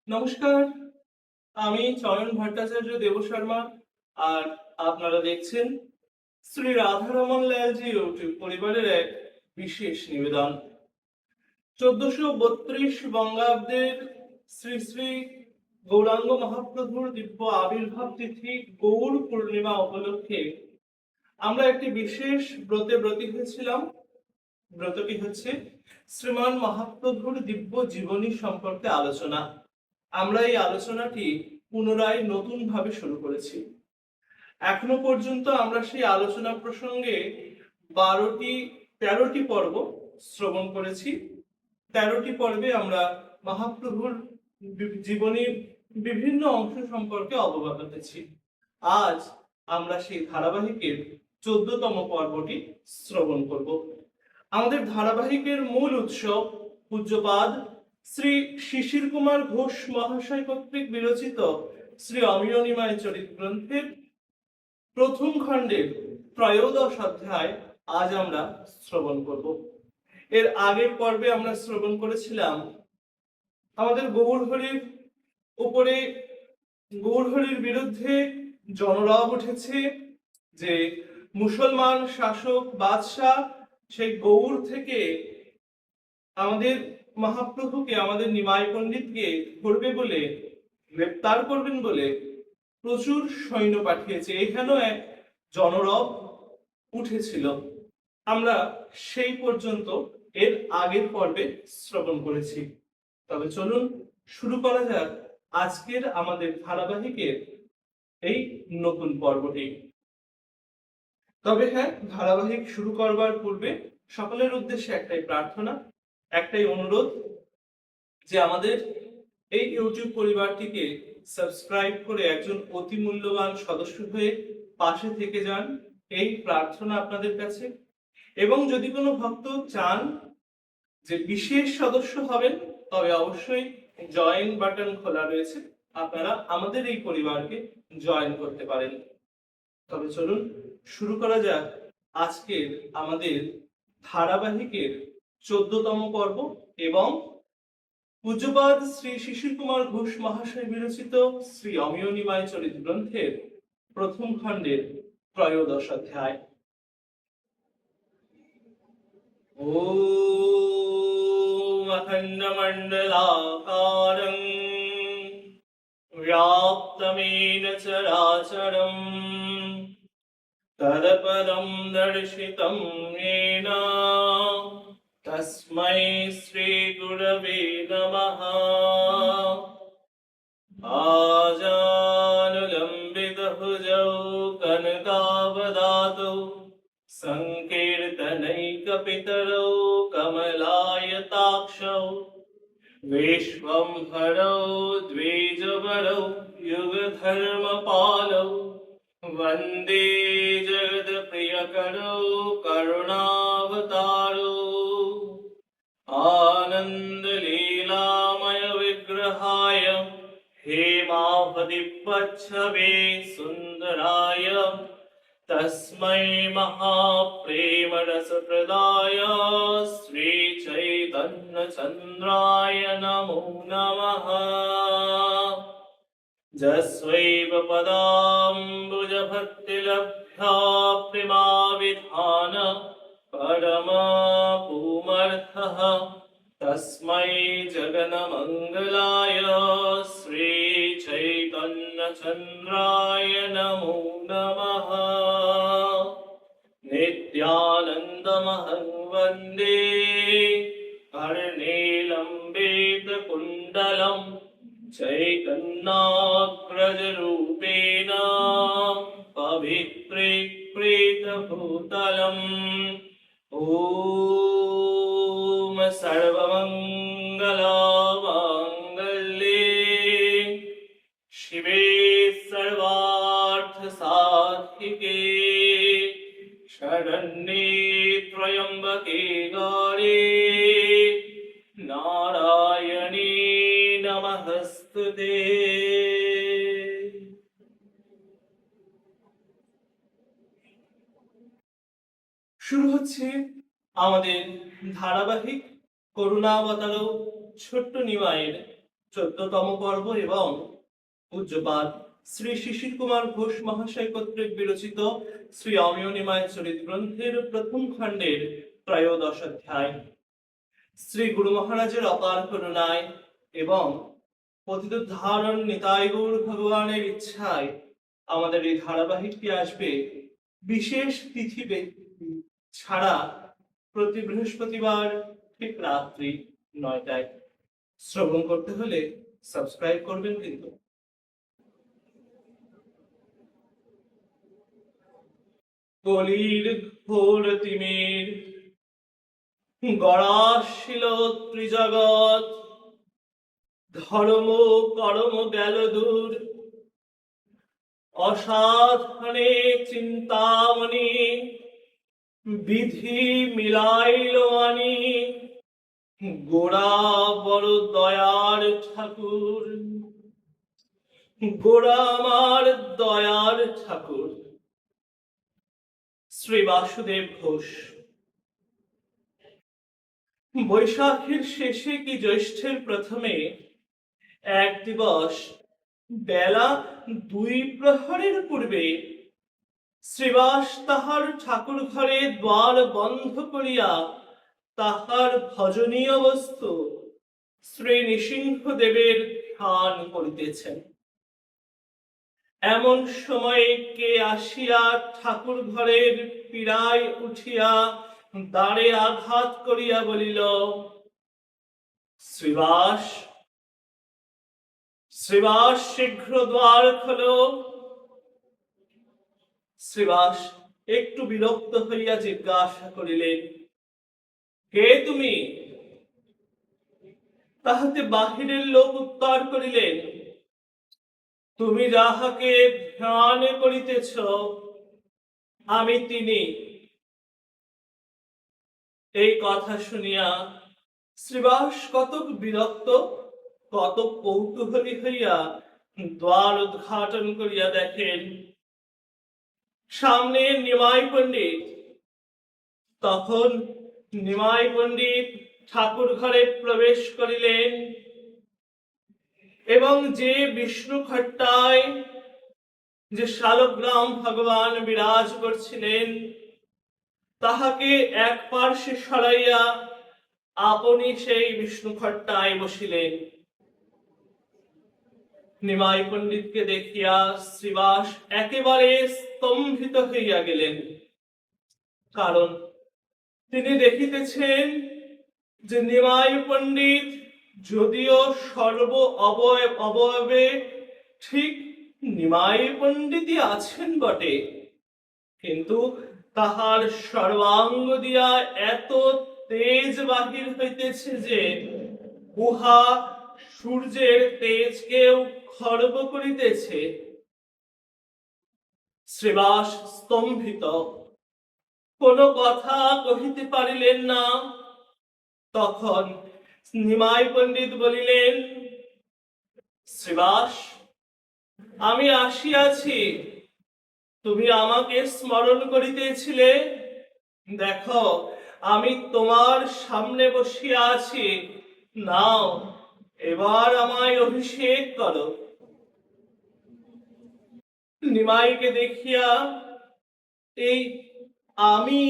নমস্কার, আমি চয়ন ভট্টাচার্য দেবশর্মা। আর আপনারা দেখছেন শ্রী রাধারমন লালজি ইউটিউব পরিবারের এক বিশেষ নিবেদন। 1432 বঙ্গাব্দের শ্রী শ্রী গৌরাঙ্গ মহাপ্রভুর দিব্য আবির্ভাব তিথি গৌর পূর্ণিমা উপলক্ষে আমরা একটি বিশেষ ব্রতে ব্রতী হয়েছিলাম। ব্রতটি হচ্ছে শ্রীমান মহাপ্রভুর দিব্য জীবনী সম্পর্কে আলোচনা। আমরা এই আলোচনাটি পুনরায় নতুন ভাবে শুরু করেছি। এখনো পর্যন্ত আমরা সেই আলোচনা প্রসঙ্গে 13টি পর্ব শ্রবণ করেছি। 13টি পর্বে আমরা মহাপ্রভুর জীবনীর বিভিন্ন অংশ সম্পর্কে অবগত হয়েছি। আজ আমরা সেই ধারাবাহিকের 14তম পর্বটি শ্রবণ করব। আমাদের ধারাবাহিকের মূল উৎস পূজ্যপাদ শ্রী শিশির কুমার ঘোষ মহাশয় কর্তৃক বিরচিত শ্রী অমিয় নিমায় চরিত গ্রন্থের প্রথম খণ্ডের 13শ অধ্যায় আজ আমরা শ্রবণ করব। এর আগের পর্বে আমরা শ্রবণ করেছিলাম আমাদের গৌরহরির উপরে গৌরহরির বিরুদ্ধে জনরব উঠেছে, যে মুসলমান শাসক বাদশাহ সেই গৌর থেকে আমাদের মহাপ্রভুকে, আমাদের নিমাই পণ্ডিতকে ধরবে বলে, গ্রেপ্তার করবেন বলে প্রচুর সৈন্য পাঠিয়েছে। এখানে এক জনরব উঠেছিল। আমরা সেই পর্যন্ত এর আগের পর্বে শ্রবণ করেছি। তবে চলুন শুরু করা যাক আজকের আমাদের ধারাবাহিকের এই নতুন পর্বটি। তবে হ্যাঁ, ধারাবাহিক শুরু করবার পূর্বে সকলের উদ্দেশ্যে একটাই প্রার্থনা, একটাই অনুরোধ, যে আমাদের এই ইউটিউব পরিবারটিকে সাবস্ক্রাইব করে একজন অতি মূল্যবান সদস্য হয়ে পাশে থেকে যান, এই প্রার্থনা আপনাদের কাছে। এবং যদি কোনো ভক্ত চান যে বিশেষ সদস্য হবেন, তবে অবশ্যই জয়েন বাটন খোলা রয়েছে, আপনারা আমাদের এই পরিবারকে জয়েন করতে পারেন। তবে চলুন শুরু করা যাক আজকের আমাদের ধারাবাহিকের 14তম পর্ব এবং পূজ্যপাদ শ্রী শিশির কুমার ঘোষ মহাশয় বিরচিত শ্রী অমিয় নিমায় চরিত গ্রন্থের প্রথম খণ্ডের 13শ অধ্যায়। ওম অখণ্ডমণ্ডলাকারং व्याप्तमेन चराचरम् तत्पदं दर्शितं येन तस्मै श्रीगुरवे नमः। आजानुलम्बितभुजौ कनकावदातौ सङ्कीर्तनैकपितरौ कमलायताक्षौ विश्वंभरौ द्विजवरौ युगधर्मपालौ वन्दे जगत्प्रियकरौ करुणावतारौ आनन्दलीलामय विग्रहाय हेमावधिपच्छवे सुन्दराय तस्मै महाप्रेमरसप्रदाय श्रीचैतन्यचन्द्राय नमो नमः। जस्वैव पदाम्बुजभक्तिलब्धा प्रेमाविधान परमपुमर्थः तस्मै जगन्मङ्गलाय श्रीचैतन्यचन्द्राय नमो नमः। नित्यानन्दमहं वन्दे कर्णेलम्बितकुण्डलं चैतन्याग्रजरूपेण पवित्रीकृतभूतलम्। ॐ सर्वमङ्गलमाङ्गल्ये शिवे सर्वार्थसाधिके शरण्ये त्र्यम्बके गौरी नारायणी नमस्तुते। শুরু হচ্ছে আমাদের ধারাবাহিক করুণাবতারও ছোট্ট নিমাইয়ের 14তম পর্ব এবং পূজ্যপাদ শ্রী শিশির কুমার ঘোষ মহাশয় কর্তৃক বিরচিত শ্রী অমিয়নিমায় চরিত গ্রন্থের প্রথম খণ্ডের ত্রয়োদশ অধ্যায়। শ্রী গুরু মহারাজের অপার করুণায় এবং পতিত ধারণ নিতাই গৌর ভগবানের ইচ্ছায় আমাদের এই ধারাবাহিকটি আসবে বিশেষ তিথি ছাড়া প্রতি বৃহস্পতিবার ঠিক রাত্রি 9টায়। শ্রবণ করতে হলে সাবস্ক্রাইব করবেন কিন্তু। কলির ঘোর তিমির গড়াশিল ত্রিজগৎ, ধর্ম কর্ম গেল দূর, অসাধনে চিন্তামণি বিধি মিলাইল আনি, গোড়া বড় দয়ার ঠাকুর, গোড়া আমার দয়ার ঠাকুর। শ্রী বাসুদেব ঘোষ। বৈশাখের শেষে কি জ্যৈষ্ঠের প্রথমে এক দিবস বেলা 2 প্রহরের পূর্বে শ্রীবাস তাহার ঠাকুর ঘরে দ্বার বন্ধ করিয়া তাহার ভজনীয় বস্তু শ্রী নৃসিংহদেবের ধ্যান করিতেছেন। এমন সময়ে কে আসিয়া ঠাকুর ঘরের পীড়ায় উঠিয়া দ্বারে আঘাত করিয়া বলিল, শ্রীবাস, শ্রীবাস, শীঘ্র দ্বার খোলো। শ্রীবাস একটু বিরক্ত হইয়া জিজ্ঞাসা করিলেন, কে তুমি? তাহাতে বাহিরের লোক উত্তর করিলেন, তুমি যাহাকে ধ্যান করিতেছ আমি তিনি। এই কথা শুনিয়া শ্রীবাস কতক বিরক্ত, কতক কৌতূহলী হইয়া দ্বার উদ্ঘাটন করিয়া দেখেন সামনে নিমাই পণ্ডিত। তখন নিমাই পণ্ডিত ঠাকুর ঘরে প্রবেশ করিলেন এবং যে বিষ্ণু খট্টায় যে শালগ্রাম ভগবান বিরাজ করছিলেন তাহাকে এক পার্শ্বে সরাইয়া আপনি সেই বিষ্ণু খট্টায় বসিলেন। নিমাই পণ্ডিতকে দেখিয়া শ্রীবাস একেবারে স্তম্ভিত হইয়া গেলেন, কারণ তিনি দেখিতেছেন যে নিমাই পণ্ডিত যদিও সর্ব অবয়বে ঠিক নিমাই পণ্ডিতই আছেন বটে, কিন্তু তাহার সর্বাঙ্গ দিয়া এত তেজ বাহির হইতেছে যে উহা সূর্যের তেজকেও খর্ব করিতেছে। শ্রীবাস স্তম্ভিত, কোনো কথা কহিতে পারিলেন না। তখন নিমাই পণ্ডিত বলিলেন, শ্রীবাস, আমি আসিয়াছি, তুমি আমাকে স্মরণ করিতেছিলে। দেখো আমি তোমার সামনে বসিয়া আছি, নাও এবার আমায় অভিষেক করো। নিমাইকে দেখিয়া এই আমি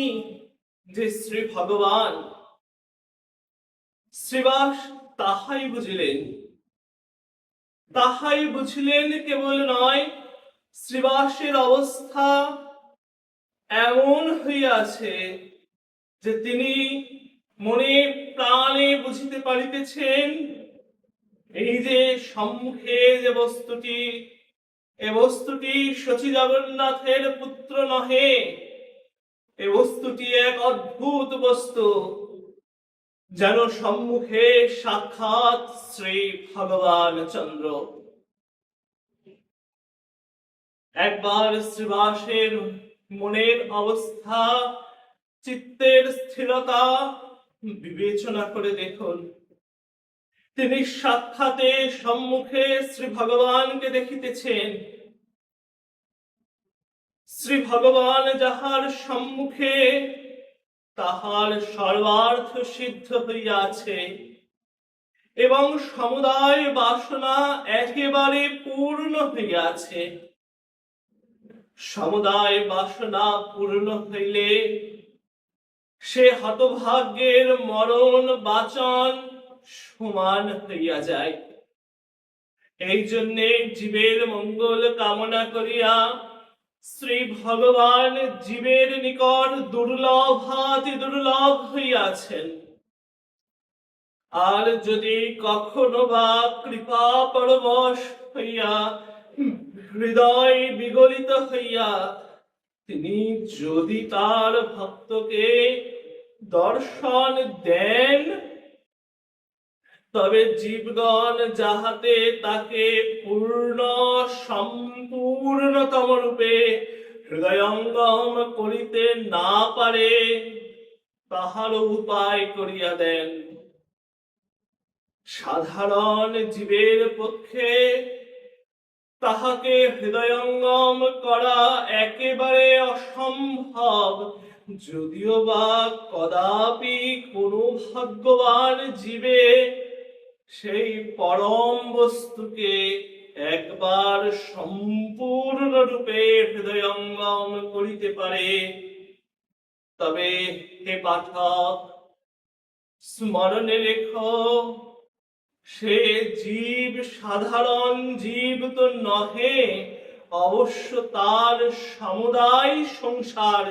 যে শ্রী ভগবান, শ্রীবাস তাহাই বুঝিলেন। তাহাই বুঝিলেন কেবল নয়, শ্রীবাসের অবস্থা এমন হইয়াছে যে তিনি মনে প্রাণে বুঝিতে পারিতেছেন এই যে সম্মুখে যে বস্তুটি, এ বস্তুটি শচী জগন্নাথের পুত্র নহে, এ বস্তুটি এক অদ্ভুত বস্তু, যেন সম্মুখে সাক্ষাৎ শ্রী ভগবান চন্দ্র। একবার শ্রীবাসের মনের অবস্থা, চিত্তের স্থিরতা বিবেচনা করে দেখুন। তিনি সাক্ষাতে সম্মুখে শ্রী ভগবানকে দেখিতেছেন। শ্রী ভগবান যাহার সম্মুখে তাহার সর্বার্থ সিদ্ধ হইয়াছে, এবং সমুদায় বাসনা একেবারে পূর্ণ হইয়াছে। সমুদায় বাসনা পূর্ণ হইলে সে হতভাগ্যের মরণ বাচন সমান হইয়া যায়। এই জন্যে জীবের মঙ্গল কামনা করিয়া শ্রী ভগবান জীবের নিকট দুর্লভাতি দুর্লভ হইয়াছেন। আর যদি কখনো বা কৃপা পরবশ হইয়া হৃদয় বিগলিত হইয়া তিনি যদি তার ভক্তকে দর্শন দেন, তবে জীবগণ যাহাতে তাকে পূর্ণ সম্পূর্ণতম রূপে হৃদয়ঙ্গম করিতে না পারে, তাহার উপায় করিয়া দেন। সাধারণ জীবের পক্ষে তাহাকে হৃদয়ঙ্গম করা একেবারে অসম্ভব, যদিও বা কদাপি কোনো ভাগ্যবান জীবে সেই পরম বস্তুকে একবার সম্পূর্ণরূপে হৃদয়ঙ্গম করিতে পারে। তবে হে পাঠক, স্মরণে রেখো, সে জীব সাধারণ জীব তো নহে, অবশ্য তার সমুদায় সংসার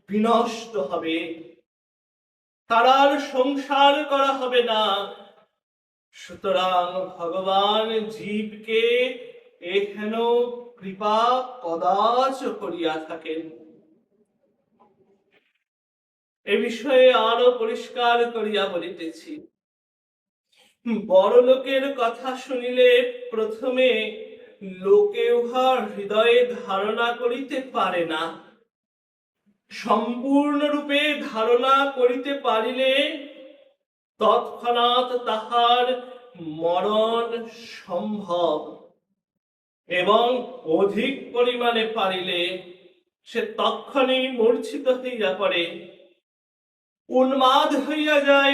বিনষ্ট হবে, তার আর সংসার করা হবে না। সুতরাং ভগবান জীবকে এহেন কৃপা কদাচ করিয়া থাকেন। এ বিষয়ে আরো পরিষ্কার করিয়া বলিতেছি। বড় লোকের কথা শুনিলে প্রথমে লোকে উহা হৃদয়ে ধারণা করিতে পারে না। সম্পূর্ণরূপে ধারণা করিতে পারিলে তৎক্ষণাৎ তাহার মরণ সম্ভব, এবং অধিক পরিমাণে পারিলে সে তৎক্ষণেই মূর্ছিত হইয়া পড়ে, উন্মাদ হইয়া যায়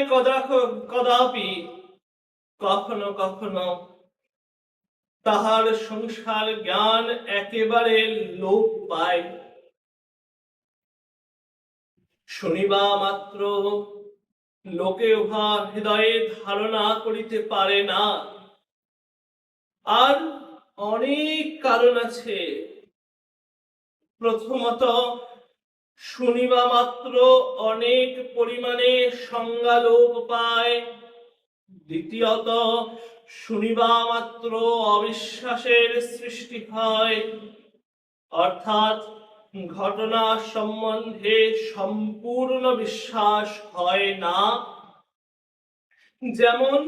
কদাপি। কখনো কখনো তাহার সংসার জ্ঞান একেবারে লোপ পায়। শুনিবা মাত্র লোকে উহা হৃদয়ে ধারণা করিতে পারে না। আর অনেক কারণ আছে। প্রথমত, শুনিবা মাত্র অনেক পরিমাণে সংজ্ঞা লোপ পায়। দ্বিতীয়ত, শুনিবা মাত্র অবিশ্বাসের সৃষ্টি হয়, অর্থাৎ ঘটনা সম্বন্ধে সম্পূর্ণ বিশ্বাস হয় না। যেমন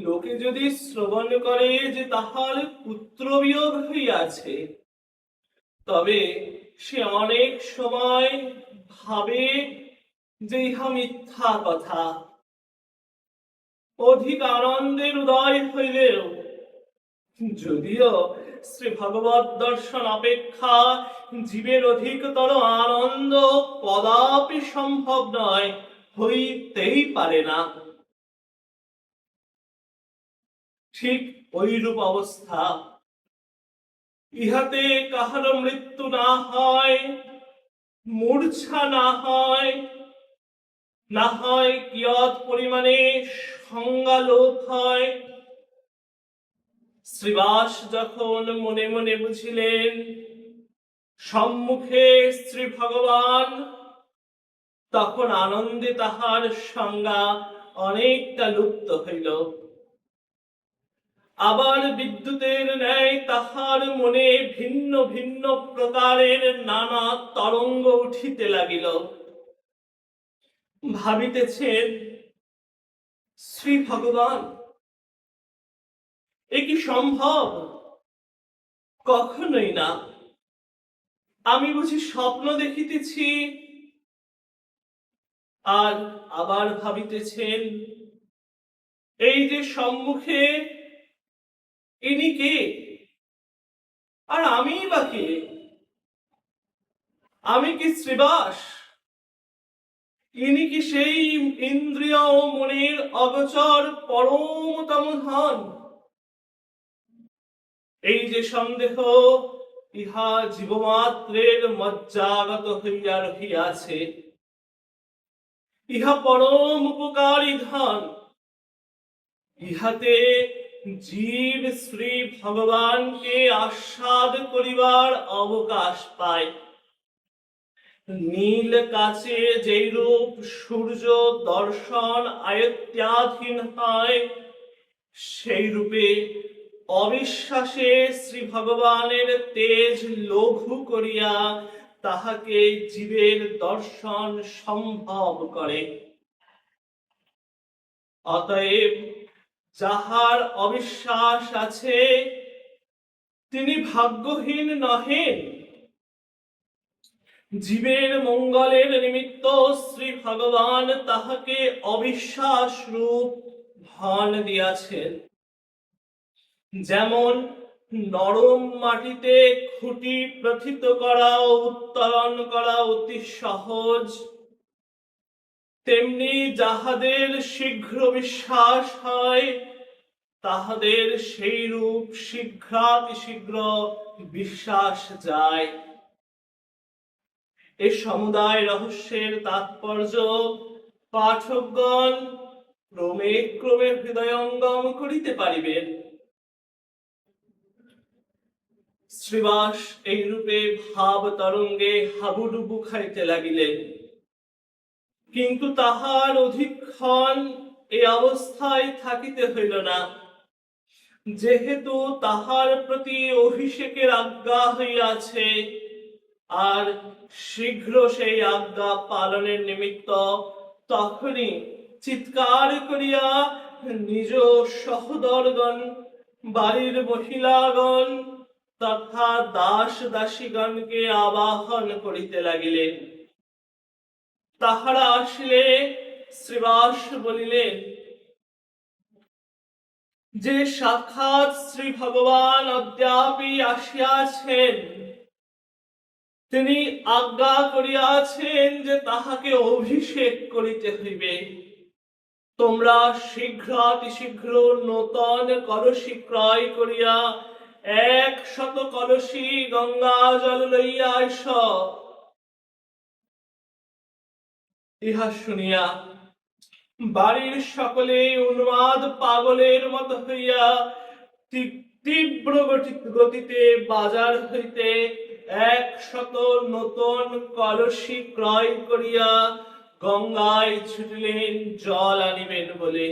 লোকে যদি শ্রবণ করে যে তাহার পুত্র বিয়োগ হইয়াছে, তবে সে অনেক সময় ভাবে যে ইহা মিথ্যা কথা। অধিক আনন্দের উদয় হইলেও, যদিও শ্রী ভগবত দর্শন অপেক্ষা জীবের অধিকতর আনন্দ কদাপি সম্ভব নয়, হইতেই পারে না। ঠিক ঐরূপ অবস্থা। ইহাতে কাহারো মৃত্যু না হয়, মূর্ছা না হয়, না হয় কিয়ৎ পরিমাণে সংজ্ঞা লোপ হয়। শ্রীবাস যখন মনে মনে বুঝিলেন সম্মুখে শ্রী ভগবান, তখন আনন্দে তাহার সংজ্ঞা অনেকটা লুপ্ত হইল। আবার বিদ্যুতের ন্যায় তাহার মনে ভিন্ন ভিন্ন প্রকারের নানা তরঙ্গ উঠিতে লাগিল। ভাবিতেছেন, শ্রী ভগবান, এ কি সম্ভব? কখনোই না। আমি বুঝি স্বপ্ন দেখিতেছি। আর আবার ভাবিতেছেন, এই যে সম্মুখে, ইনি কে? আর আমি বা কে? আমি কি শ্রীবাস? ইনি কি সেই ইন্দ্রিয় ও মনের অগোচর পরমতম ধন? এই যে সন্দেহ, ইহা জীবমাত্রের মজ্জাগত হইয়া রহিয়াছে। ইহা পরম উপকারী ধন। ইহাতে জীব শ্রী ভগবানকে আস্বাদ করিবার অবকাশ পায়। নীল কাছে যেরূপ সূর্য দর্শন আয়ত্তাধীন হয়, সেই রূপে অবিশ্বাসে শ্রী ভগবানের তেজ লঘু করিয়া তাহাকে জীবের দর্শন সম্ভব করে। অতএব যাহার অবিশ্বাস আছে, তিনি ভাগ্যহীন নহেন। জীবের মঙ্গলের নিমিত্ত শ্রী ভগবান তাহাকে অবিশ্বাস রূপ ধন দিয়াছেন। যেমন নরম মাটিতে খুঁটি প্রথিত করা ও উত্তোলন করা অতি সহজ, তেমনি যাহাদের শীঘ্র বিশ্বাস হয়, তাহাদের সেই রূপ শীঘ্রাতিশীঘ্র বিশ্বাস যায়। এ সমুদায় রহস্যের তাৎপর্য পাঠকগণ ক্রমে ক্রমে হৃদয়ঙ্গম করিতে পারিবেন। শ্রীবাস এই রূপে ভাব তরঙ্গে হাবুডুবু খাইতে লাগিলেন, কিন্তু তাহার অধিকক্ষণ এই অবস্থায় থাকিতে হইল না, যেহেতু তাহার প্রতি অভিষেকের আজ্ঞা হইয়াছে, আর শীঘ্র সেই আজ্ঞা পালনের নিমিত্ত তখনই চিৎকার করিয়া নিজ সহোদরগণ, বাড়ির মহিলাগণ তথা দাস দাসীগণকে আবাহন করিতে লাগিলেন। তাহারা আসলে শ্রীবাস বলিলেন যে সাক্ষাৎ শ্রী ভগবান অদ্যাপি আসিয়াছেন, তিনি আজ্ঞা করিয়াছেন যে তাহাকে অভিষেক করিতে হইবে। তোমরা শীঘ্রাতিশীঘ্র নূতন কলসী ক্রয় করিয়া 100 কলসী গঙ্গা জল লইয়া আইস। ইহা শুনিয়া বাড়ির সকলে উন্মাদ পাগলের মতো হইয়া তীব্র গতিতে বাজার হইতে 100 নূতন কলসী ক্রয় করিয়া গঙ্গায় ছুটিলেন জল আনিবেন বলে।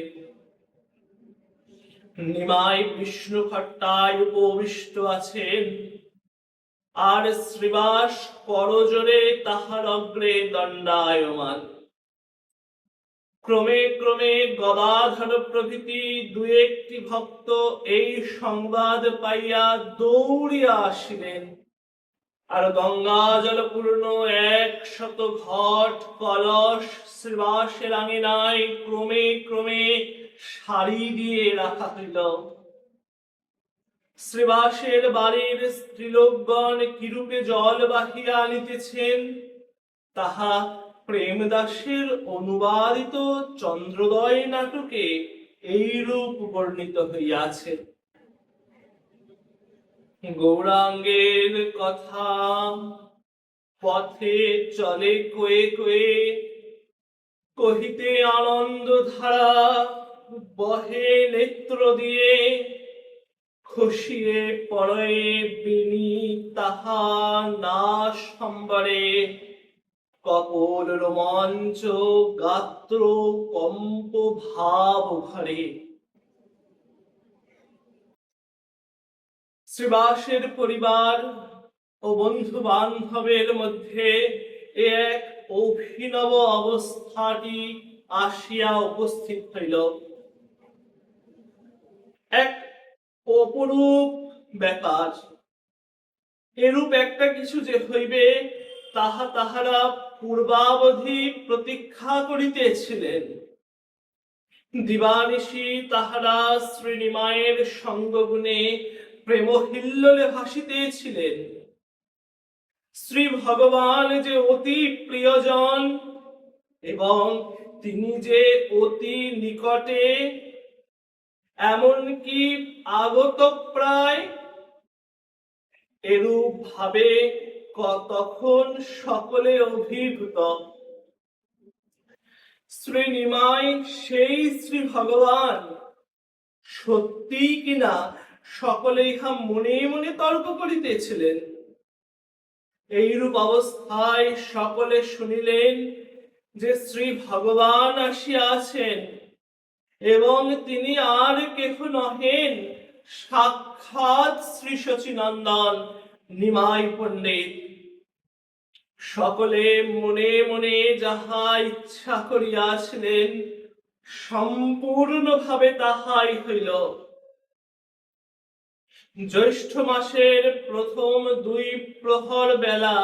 নিমাই বিষ্ণু খট্টায় উপবিষ্ট আছেন, আর শ্রীবাস করজোরে তাহার অগ্রে দণ্ডায়মান। ক্রমে ক্রমে গদাধর প্রভৃতি দু একটি ভক্ত এই সংবাদ পাইয়া দৌড়িয়া আসিলেন, আর গঙ্গা জলপূর্ণ 100 ঘট কলস শ্রীবাসের আঙিনায় ক্রমে ক্রমে সারি দিয়ে রাখা হইল। শ্রীবাসের বাড়ির স্ত্রীলোকগণ কিরূপে জল বাহিয়া আনিতেছেন, তাহা প্রেমদাসের অনুবাদিত চন্দ্রোদয় নাটকে এইরূপ বর্ণিত হইয়াছে। গৌরাঙ্গের কথা পথে চলে কয়ে কয়ে, কহিতে আনন্দ ধারা বহে নেত্র দিয়ে, খসিয়ে পড়ে বিনি তাহা না সম্বরে, কপোল রোমাঞ্চ গাত্র কম্প ভাব ভরে। শ্রীবাসের পরিবার ও বন্ধু বান্ধবের মধ্যে এক অভিনব অবস্থাটি আসিয়া উপস্থিত হইল। এক অপরূপ ব্যাপার। এরূপ একটা কিছু যে হইবে তাহা তাহারা পূর্বাবধি প্রতীক্ষা করিতেছিলেন। দিবানিশি তাহারা শ্রীনিমায়ের সঙ্গগুণে প্রেমহিল্লোলে ভাসিতেছিলেন। শ্রী ভগবান যে অতি প্রিয়জন, এবং তিনি যে অতি নিকটে, এমনকি আগত প্রায়, এরূপ ভাবে তখন সকলে অভিভূত। শ্রী নিমাই সেই শ্রী ভগবান সত্যি কিনা সকলে ইহা মনে মনে তর্ক করিতেছিলেন। এইরূপ অবস্থায় সকলে শুনিলেন যে শ্রী ভগবান আসিয়াছেন এবং তিনি আর কেহ নহেন, সাক্ষাৎ শ্রী শচীনন্দন নিমাই পণ্ডিত। সকলে মনে মনে যাহা ইচ্ছা করিয়াছিলেন সম্পূর্ণভাবে তাহাই হইল। জ্যৈষ্ঠ মাসের প্রথম 2 প্রহর বেলা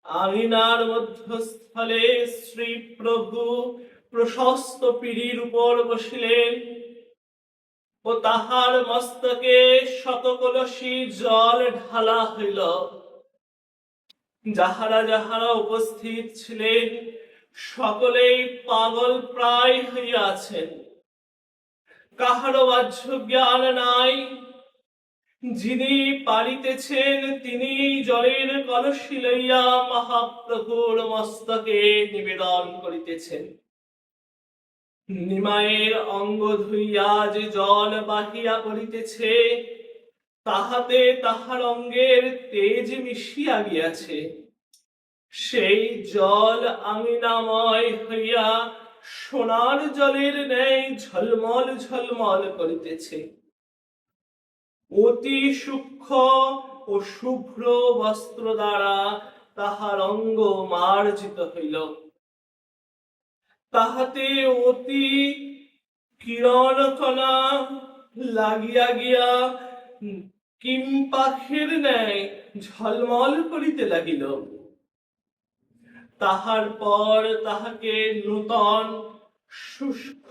আঙিনার মধ্যস্থলে শ্রী প্রভু প্রশস্ত পিঁড়ির উপর বসিলেন ও তাহার মস্তকে শতকলসী জল ঢালা হইল। যাহারা যাহারা উপস্থিত ছিলেন সকলেই পাগল প্রায় হইয়াছেন, কাহারও বাহ্য জ্ঞান নাই। যিনি পারিতেছেন তিনি জলের কলসি লইয়া মহাপ্রভুর মস্তকে নিবেদন করিতেছেন। নিমাইয়ের অঙ্গ ধুইয়া যে জল বাহিয়া পড়িতেছে তাহাতে তাহার অঙ্গের তেজ মিশিয়া গিয়াছে। সেই জল আঙিনাময় হইয়া সোনার জলের ন্যায় ঝলমল ঝলমল করিতেছে। অতি সূক্ষ্ম ও শুভ্র বস্ত্র দ্বারা তাহার অঙ্গ মার্জিত হইল। তাহাতে অতি কিরণকণা লাগিয়া গিয়া কিম পাখির ন্যায় ঝলমল করিতে লাগিল। তাহার পর তাহাকে নূতন শুষ্ক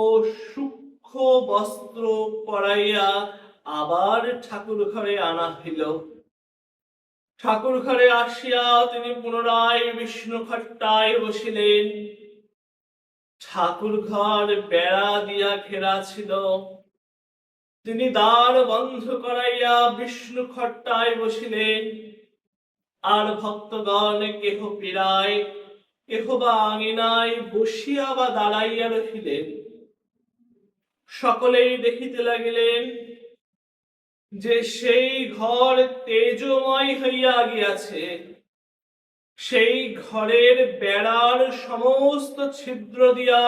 ও সূক্ষ্ম বস্ত্র পরাইয়া আবার ঠাকুর ঘরে আনা হইল। ঠাকুর ঘরে আসিয়া তিনি পুনরায় বিষ্ণু খট্টায় বসিলেন। ঠাকুর ঘর বেড়া দিয়া ঘেরা ছিল। তিনি দ্বার বন্ধ করাইয়া বিষ্ণু খট্টায় বসিলেন। আর ভক্তগণ কেহ পীড়ায়, কেহ বা আঙিনায় বসিয়া বা দাঁড়াইয়া রহিলেন। সকলেই দেখিতে লাগিলেন যে সেই ঘর তেজময় হইয়া গিয়াছে। সেই ঘরের বেড়ার সমস্ত ছিদ্র দিয়া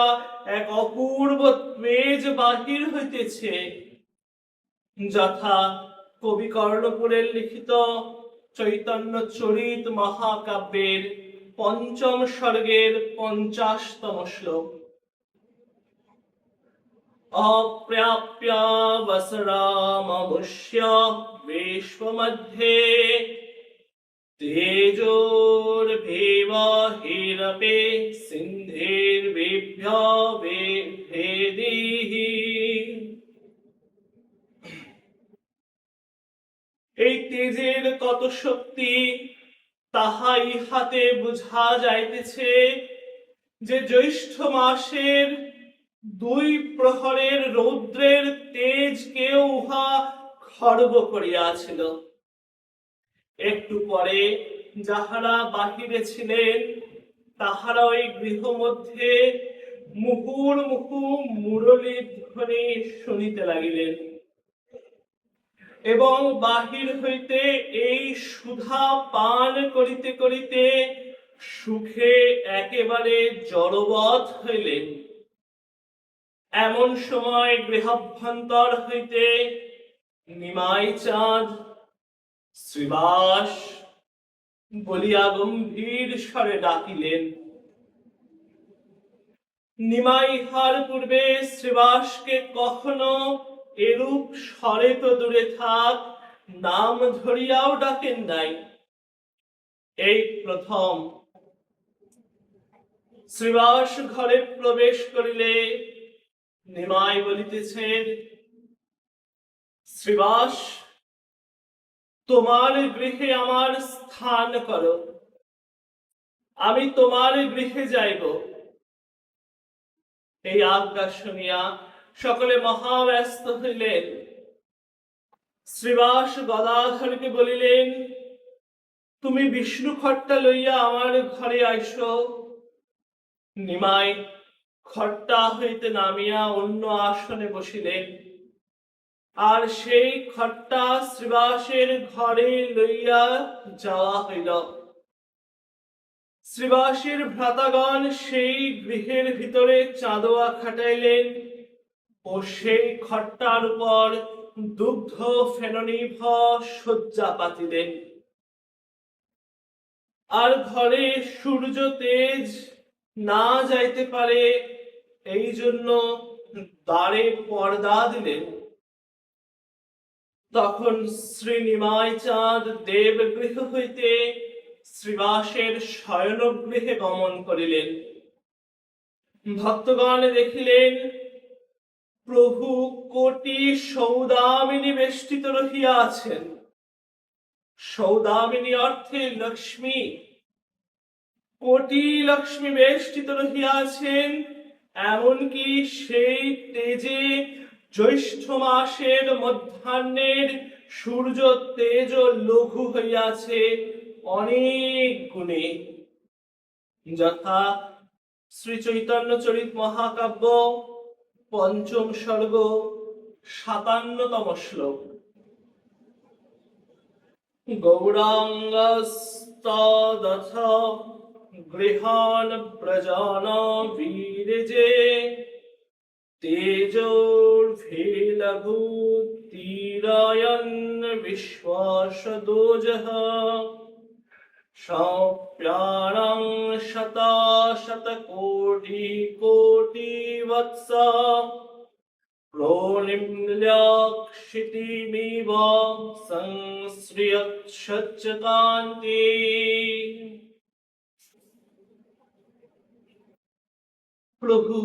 এক অপূর্ব তেজ বাহির হইতেছে, যথা কবি কর্ণপুরের লিখিত চৈতন্য চরিত মহাকাব্যের 5ম সর্গের 50তম শ্লোক। অপ্রাপ্য বসরামমুষ্য বিশ্বমধ্যে তেজোর্ভেবহিরপে সিন্ধের্বিভ্য বিভেদিঃ। এই তেজের কত শক্তি তাহা ইহাতে বুঝা যাইতেছে যে জ্যৈষ্ঠ মাসের 2 প্রহরের রৌদ্রের তেজকে উহা খর্ব করিয়াছিল। একটু পরে যাহারা বাহিরে ছিলেন তাহারা ওই গৃহ মধ্যে মুহুর্মুহু মুরলী ধ্বনি শুনিতে লাগিলেন এবং বাহির হইতে এই সুধা পান করিতে করিতে সুখে একেবারে জড়বৎ হইলেন। এমন সময় গৃহাভ্যন্তর হইতে নিমাই চাঁদ শ্রীবাস বলিয়া গম্ভীর স্বরে ডাকিলেন। নিমাই ইহার পূর্বে শ্রীবাসকে কখনো এরূপ স্বরে তো দূরে থাক, নাম ধরিয়াও ডাকেন নাই। এই প্রথম। শ্রীবাস ঘরে প্রবেশ করিলে নিমাই বলিতেছেন, শ্রীবাস, তোমার গৃহে আমার স্থান করো। আমি তোমার গৃহে যাইব। এই আজ্ঞা শুনিয়া সকলে মহাব্যস্ত হইলেন। শ্রীবাস গদাধরকে বলিলেন, তুমি বিষ্ণু খট্টা লইয়া আমার ঘরে আইস। নিমাই খট্টা হইতে নামিয়া অন্য আসনে বসিলেন, আর সেই খট্টা শ্রীবাসের ঘরে লইয়া যাওয়া হইল। শ্রীবাসের ভ্রাতাগণ সেই গৃহের ভিতরে চাঁদোয়া খাটাইলেন ও সেই খট্টার উপর দুগ্ধ ফেননিভ শয্যা পাতিলেন। আর ঘরে সূর্য তেজ না যাইতে পারে এই জন্য দ্বারে পর্দা দিলেন। তখন শ্রী নিমাই চাঁদ দেবগৃহ হইতে শ্রীবাসের শয়নগৃহে গমন করিলেন। ভক্তগণ দেখিলেন প্রভু কোটি সৌদামিনী বেষ্টিত রহিয়া আছেন। সৌদামিনী অর্থে লক্ষ্মী। কোটি লক্ষ্মী বেষ্টিত রহিয়া আছেন, এমনকি সেই তেজে জ্যৈষ্ঠ মাসের মধ্যাহ্নের সূর্য তেজ লঘু হইয়াছে অনেক গুণে। যথা শ্রী চৈতন্য চরিত মহাকাব্য ৫ম সর্গ ৫৭তম শ্লোক। গৌরাঙ্গস্তদথ গৃহান ব্রজান বীরজে তেজোর্ভিলভূতিরায়ন বিশ্বাসদোজঃ সপ্যারং শতশতকোটি কোটি বৎস প্রনিম্ল্যক্ষিতিমিব সংশ্রিয়চ্ছচ্ছকান্তি। প্রভু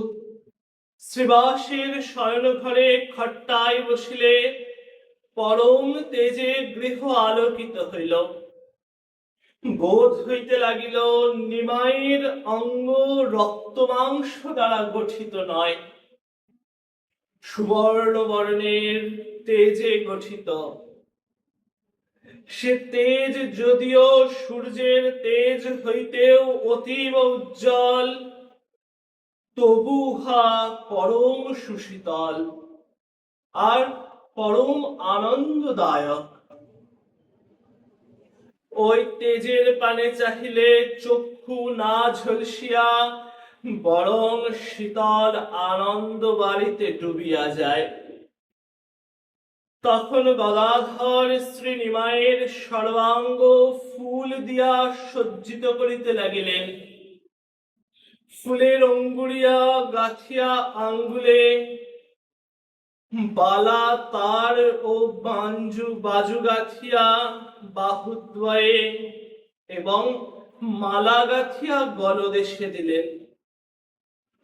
শ্রীবাসের শয়নঘরে খট্টায় বসিলে পরম তেজে গৃহ আলোকিত হইল। বোধ হইতে লাগিল নিমাইয়ের অঙ্গ রক্ত মাংস দ্বারা গঠিত নয়, সুবর্ণ বর্ণের তেজে গঠিত। সে তেজ যদিও সূর্যের তেজ হইতেও অতীব উজ্জ্বল, তবু উহা পরম সুশীতল আর পরম আনন্দদায়ক। ওই তেজের পানে চাহিলে চক্ষু না ঝলসিয়া বরং শীতল আনন্দ বাড়িতে ডুবিয়া যায়। তখন গদাধর শ্রী নিমাইয়ের সর্বাঙ্গ ফুল দিয়া সজ্জিত করিতে লাগিলেন। ফুলের অঙ্গুরিয়া গাথিয়া আঙ্গুলে, বালা তার ও বাজু গাথিয়া বাহুদ্বয়ে এবং মালা গাথিয়া গলদেশে দিলেন।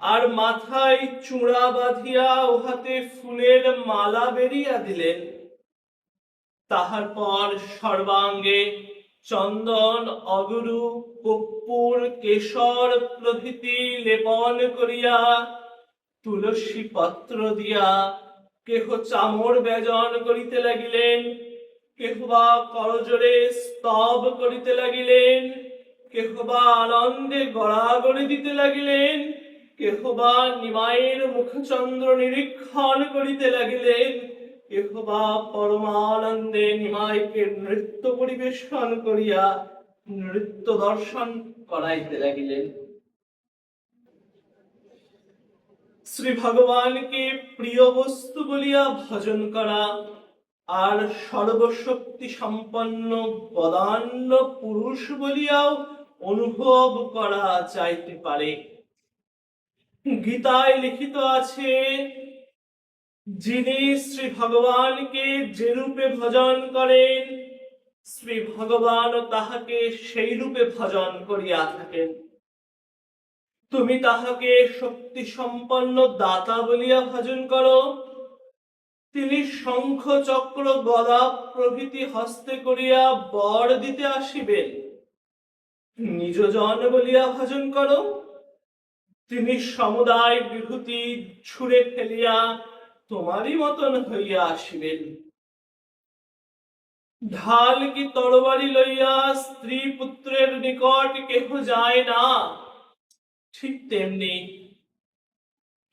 আর মাথায় চূড়া বাঁধিয়া উহাতে ফুলের মালা বেরিয়া দিলেন। তাহার পর সর্বাঙ্গে চন্দন, অগুরু, কর্পূর, কেশর প্রভৃতি লেপন করিয়া তুলসী পত্র দিয়া কেহ চামর ব্যজন করিতে লাগিলেন, কেহ বা করজোড়ে স্তব করিতে লাগিলেন, কেহ বা আনন্দে গড়াগড়ি দিতে লাগিলেন, কেহ বা নিমাইয়ের মুখচন্দ্র নিরীক্ষণ করিতে লাগিলেন, কেহ বা পরমানন্দে নিমাইকে নৃত্য পরিবেশন করিয়া নৃত্য দর্শন করাইতে লাগিলেন। শ্রী ভগবানকে প্রিয় বস্তু বলিয়া ভজন করা আর সর্বশক্তি সম্পন্ন বদান্য পুরুষ বলিয়াও অনুভব করা যাইতে পারে। গীতায় লিখিত আছে, যিনি শ্রী ভগবানকে যে রূপে ভজন করেন, শ্রী ভগবান তাহাকে সেই রূপে ভজন করিয়া থাকেন। তুমি তাহাকে শক্তি সম্পন্ন দাতা বলিয়া ভজন করো, তিনি শঙ্খ চক্র গদা প্রভৃতি হস্তে করিয়া বর দিতে আসিবেন। নিজ জন বলিয়া ভজন করো, তিনি সমুদায় বিভূতি ছুঁড়ে ফেলিয়া তোমারই মতন হইয়া আসিবেন। ঢাল কি তরবারি লইয়া স্ত্রী পুত্রের নিকট কেহ যায় না, ঠিক তেমনি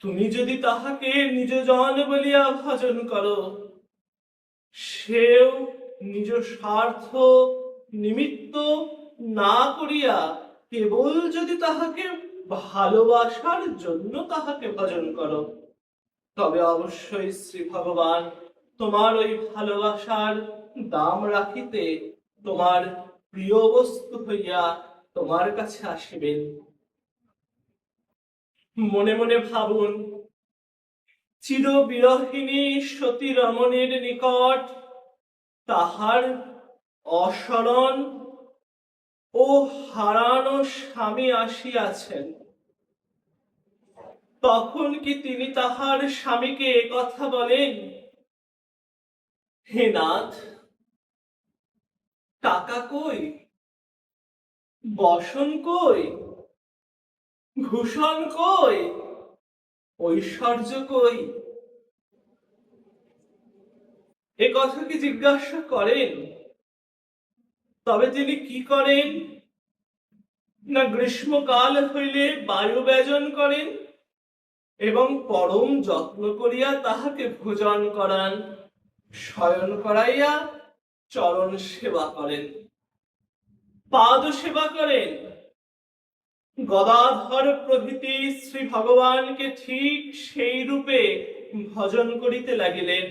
তুমি যদি তাহাকে নিজ জন বলিয়া ভজন করো, সেও নিজ স্বার্থ নিমিত্ত না করিয়া কেবল যদি তাহাকে ভালোবাসার জন্য তাহাকে ভজন করো, তবে অবশ্যই শ্রী ভগবান তোমার ওই ভালোবাসার দাম রাখিতে তোমার প্রিয় বস্তু হইয়া তোমার কাছে আসিবেন। মনে মনে ভাবুন, চির বিরহিণী সতী রমণীর নিকট তাহার অসরণ ও হারানো স্বামী আসিয়াছেন, তখন কি তিনি তাহার স্বামীকে একথা বলেন, হে নাথ, টাকা কই, বসন কই, ভূষণ কই, ঐশ্বর্য কই? এ কথা কি জিজ্ঞাসা করেন? তবে তিনি কি করেন? না গ্রীষ্মকাল হইলে বায়ু ব্যজন করেন এবং পরম যত্ন করিয়া তাহাকে ভোজন করান, শয়ন করাইয়া চরণ সেবা করেন, পাদ সেবা করেন। গদাধর প্রভৃতি শ্রী ভগবানকে ঠিক সেই রূপে ভজন করিতে লাগিলেন,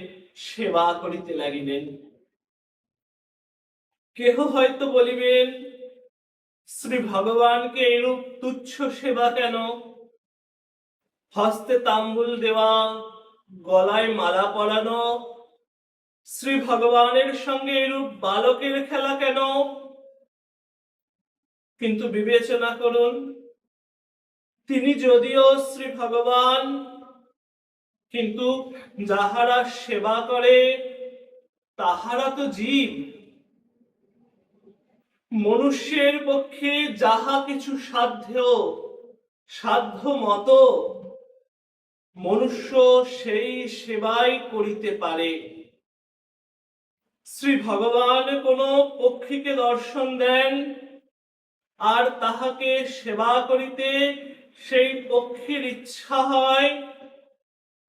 সেবা করিতে লাগিলেন। কেহ হয়তো বলিবেন, শ্রী ভগবানকে এরূপ তুচ্ছ সেবা কেন? হস্তে তাম্বুল দেওয়া, গলায় মালা পরানো, শ্রী ভগবানের সঙ্গে এরূপ বালকের খেলা কেন? কিন্তু বিবেচনা করুন, তিনি যদিও শ্রী ভগবান, কিন্তু যাহারা সেবা করে তাহারা তো জীব। মনুষ্যের পক্ষে যাহা কিছু সাধ্য মতো মনুষ্য সেই সেবাই করিতে পারে। শ্রী ভগবান কোন পক্ষীকে দর্শন দেন আর তাহাকে সেবা করিতে সেই পক্ষীর ইচ্ছা হয়,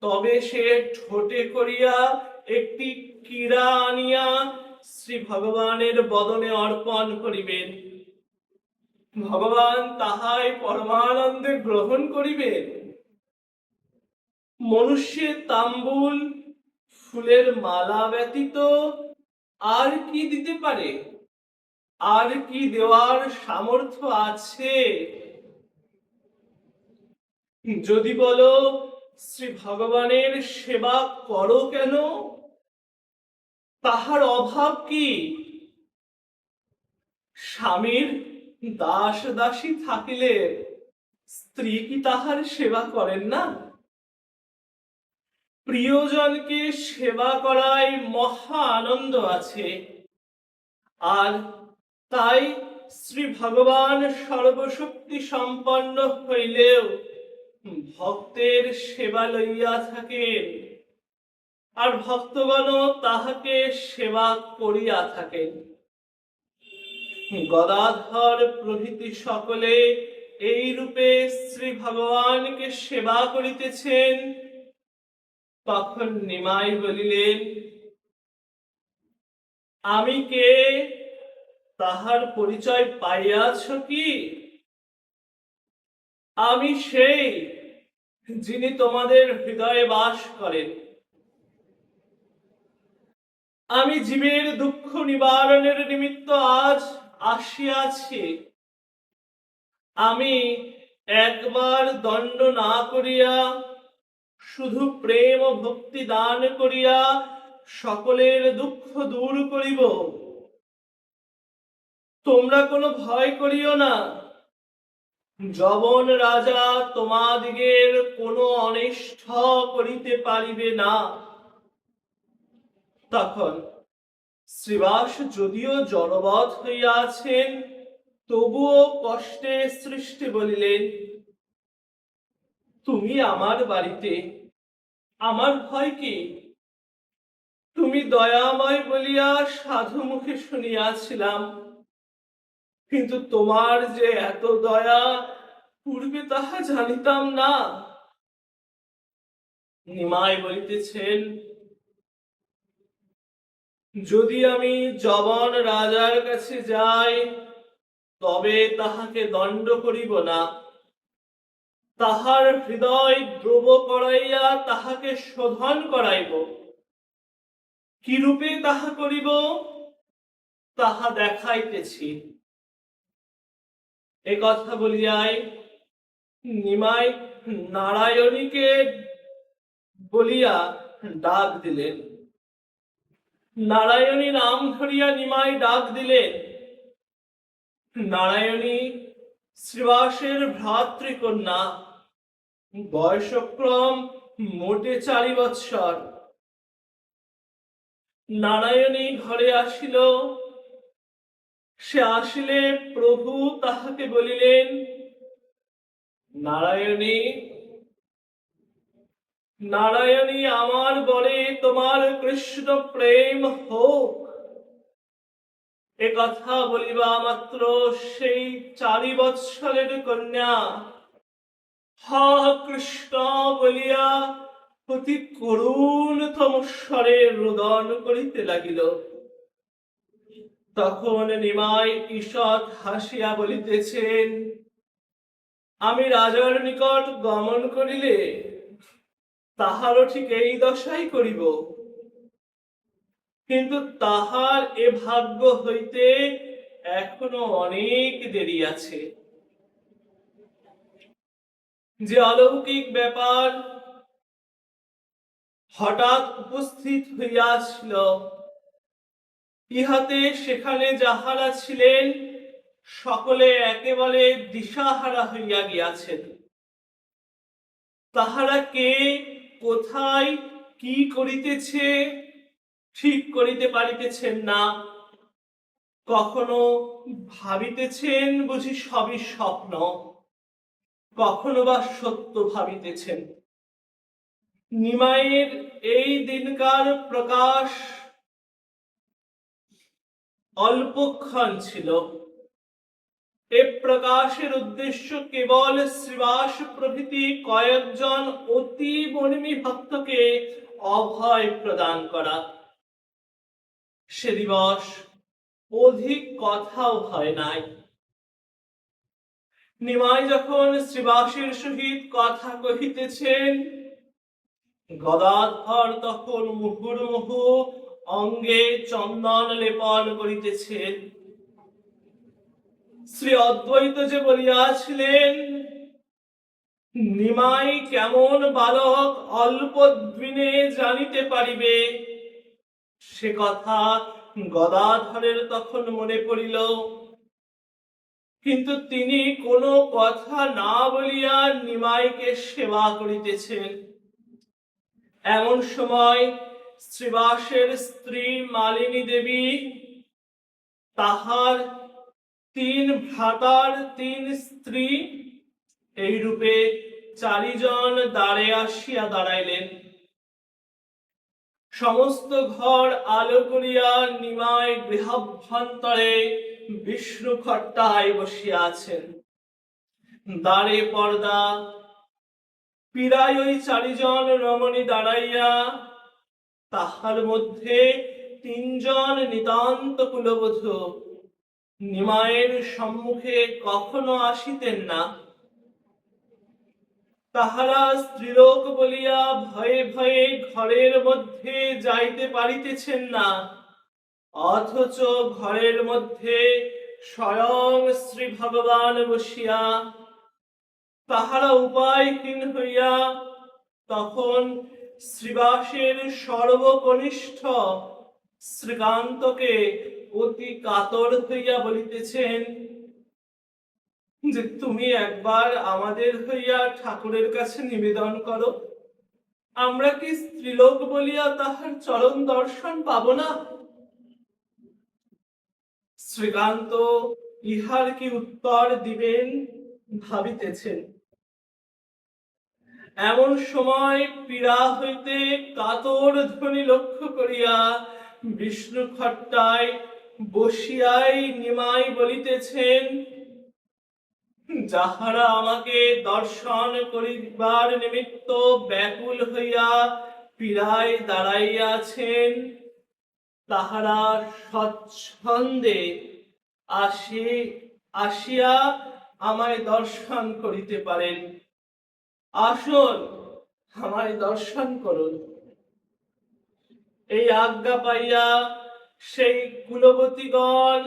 তবে সে ঠোঁটে করিয়া একটি কীড়া আনিয়া শ্রী ভগবানের বদনে অর্পণ করিবেন, ভগবান তাহাই পরমানন্দে গ্রহণ করিবেন। মনুষ্যের তাম্বুল ফুলের মালা ব্যতীত আর কি দিতে পারে? আর কি দেওয়ার সামর্থ্য আছে? যদি বলো শ্রী ভগবানের সেবা করো কেন, তাহার অভাব কি? স্বামীর দাস দাসী থাকিলে স্ত্রী কি তাহার সেবা করেন না? প্রিয়জনকে সেবা করায় মহা আনন্দ আছে, আর তাই শ্রী ভগবান সর্বশক্তি সম্পন্ন হইলেও ভক্তের সেবা লইয়া থাকেন, আর ভক্তগণ তাহাকে সেবা করিয়া থাকেন। গদাধর প্রভৃতি সকলে এই রূপে শ্রী ভগবানকে সেবা করিতেছেন। তখন নিমাই বলিলেন, আমি কে তাহার পরিচয় পাইয়াছ কি? আমি সেই যিনি তোমাদের হৃদয়ে বাস করেন। আমি জীবের দুঃখ নিবারণের নিমিত্ত আজ আসিয়াছি। আমি একবার দণ্ড না করিয়া শুধু প্রেম ও ভক্তি দান করিয়া সকলের দুঃখ দূর করিব। তোমরা কোনো ভয় করিও না, যবন রাজা তোমাদিগের কোনো অনিষ্ট করিতে পারিবে না। তখন শ্রীবাস যদিও জড়বৎ হইয়া আছেন, তবুও কষ্টে সৃষ্টি বলিলেন, তুমি আমার বাড়িতে, আমার ভয় কি? তুমি দয়াময় বলিয়া সাধু মুখে শুনিয়াছিলাম, কিন্তু তোমার যে এত দয়া পূর্বে তাহা জানিতাম না। নিমাই বলিতেছেন, যদি আমি যবন রাজার কাছে যাই তবে তাহাকে দণ্ড করিব না, তাহার হৃদয় দ্রব করাইয়া তাহাকে শোধন করাইব। কি রূপে তাহা করিব তাহা দেখাইতেছি। এ কথা বলিয়াই নিমাই নারায়ণীকে বলিয়া ডাক দিলেন। নারায়ণী নাম ধরিয়া নিমাই ডাক দিলেন। নারায়ণী শ্রীবাসের ভ্রাতৃকন্যা, বয়সক্রম মোটে 4 বৎসর। নারায়ণী ঘরে আসিল। সে আসিলে প্রভু তাহাকে বলিলেন, নারায়ণী, নারায়ণী, আমার বরে তোমার কৃষ্ণ প্রেম হোক। এ কথা বলিবা মাত্র সেই 4 বৎসরের কন্যা হা কৃষ্ণ বলিয়া অতি করুণতম স্বরে রোদন করিতে লাগিল। তখন নিমাই ঈষৎ হাসিয়া বলিতেছেন, আমি রাজার নিকট গমন করিলে তাহারও ঠিক এই দশাই করিব, কিন্তু তাহার এ ভাগ্য হইতে এখনো অনেক দেরি আছে। যে অলৌকিক ব্যাপার হঠাৎ উপস্থিত হইয়াছিল, ইহাতে সেখানে যাহারা ছিলেন সকলে একেবারে দিশাহারা হইয়া গিয়াছেন। তাহারা কে, কোথায়, কি করিতেছে ঠিক করিতে পারিতেছেন না। কখনো ভাবিতেছেন বুঝি সবই স্বপ্ন, কখনো বা সত্য ভাবিতেছেন। নিমাইয়ের এই দিনকার প্রকাশ অল্পক্ষণ ছিল। এ প্রকাশের উদ্দেশ্য কেবল শ্রীবাস প্রভৃতি কয়েকজন অতি বর্মী ভক্তকে অভয় প্রদান করা। সে দিবস অধিক কথাও হয় নাই। নিমাই যখন শ্রীবাসের সহিত কথা কহিতেছেন, গদাধর তখন মুহুর্মুহু অঙ্গে চন্দন লেপন করিতেছেন। শ্রী অদ্বৈত যে বলিয়াছিলেন, নিমাই কেমন বালক অল্প দিনে জানিতে পারিবে, সে কথা গদাধরের তখন মনে পড়িল। কিন্তু তিনি কোনো কথা না বলিয়া নিমাইকে সেবা করিতেছেন। এমন সময় শ্রীবাসের স্ত্রী মালিনী দেবী তাহার 3 ভ্রাতার 3 স্ত্রী এই রূপে 4 জন দ্বারে আসিয়া দাঁড়াইলেন। সমস্ত ঘর আলো করিয়া নিমাই গৃহাভ্যন্তরে বিষ্ণু খট্টায় বসিয়া আছেন। দ্বারে পর্দা, পীড়ায় ওই 4 জন রমণী দাঁড়াইয়া, তাহার মধ্যে 3 জন নিতান্ত কুলবধূ নিমাইয়ের সম্মুখে কখনো আসিতেন না। তাহারা স্ত্রীলোক বলিয়া ভয়ে ভয়ে ঘরের মধ্যে যাইতে পারিতেছেন না, অথচ ঘরের মধ্যে স্বয়ং শ্রী ভগবান বসিয়া। তাহারা উপায়হীন হইয়া তখন শ্রীবাসের সর্বকনিষ্ঠ শ্রীকান্তকে অতি কাতর হইয়া বলিতেছেন যে, তুমি একবার আমাদের হইয়া ঠাকুরের কাছে নিবেদন করো, আমরা কি স্ত্রীলোক বলিয়া তাহার চরণ দর্শন পাব না? শ্রীকান্ত ইহার কি উত্তর দিবেন ভাবিতেছেন। এমন সময় পীড়া হইতে কাতর ধ্বনি লক্ষ্য করিয়া বিষ্ণু খট্টায় বসিয়াই নিমাই বলিতেছেন, যাহারা আমাকে দর্শন করিবার নিমিত্ত ব্যাকুল হইয়া পীড়ায় দাঁড়াইয়াছেন, তাহারা স্বচ্ছন্দে আসিয়া আমায় দর্শন করিতে পারেন। আসুন, আমায় দর্শন করুন। এই আজ্ঞা পাইয়া সেই কুলবতীগণ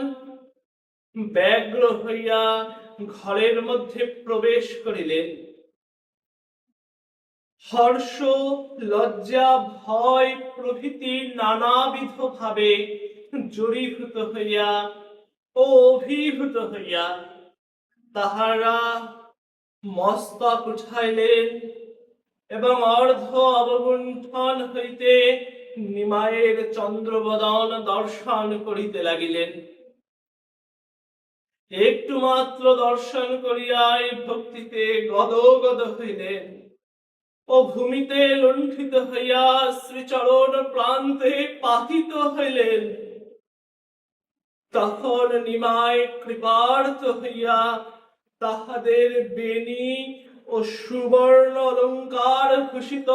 ব্যগ্র হইয়া ঘরের মধ্যে প্রবেশ করিলেন। হর্ষ, লজ্জা, ভয় প্রভৃতি নানাবিধ ভাবে জড়ীভূত হইয়া ও অভিভূত হইয়া তাহারা মস্তক উঠাইলেন এবং অর্ধ অবগুণ্ঠন হইতে নিমায়ের চন্দ্রবদন দর্শন করিতে লাগিলেন। একটু মাত্র দর্শন করিয়াই ভক্তিতে গদগদ হইলেন ও ভূমিতে লুণ্ঠিত হইয়া শ্রীচরণ প্রান্তে পাতিত হইলেন। তখন নিমায় কৃপার্থ হইয়া তাহাদের বেণী ও সুবর্ণ অলঙ্কার ভূষিত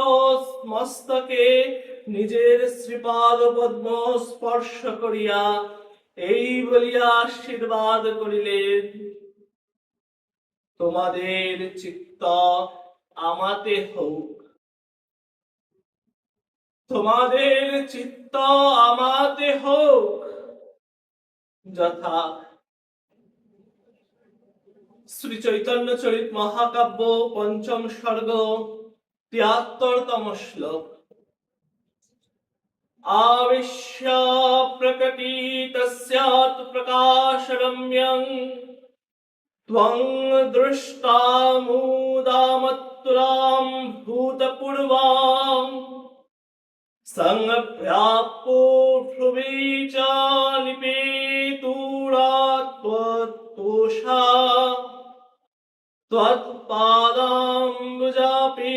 মস্তকে নিজের শ্রীপাদ পদ্ম স্পর্শ করিয়া এই বলিয়া আশীর্বাদ করিলেন, তোমাদের চিত্ত আমাতে হোক, তোমাদের চিত্ত আমাতে হোক। যথা শ্রী চৈতন্য চরিত মহাকাব্য পঞ্চম সর্গ ৭৩তম শ্লোক। আবিশ্য প্রকটিতস্যাৎ প্রকাশরম্যং ত্বং দৃষ্টামুদামত্তুলাং ভূতপূর্বাং সংভ্রাপ্তো ভ্রুবি চ নিপীতুরাত্তোষা त्वत्पादाम्बुजापि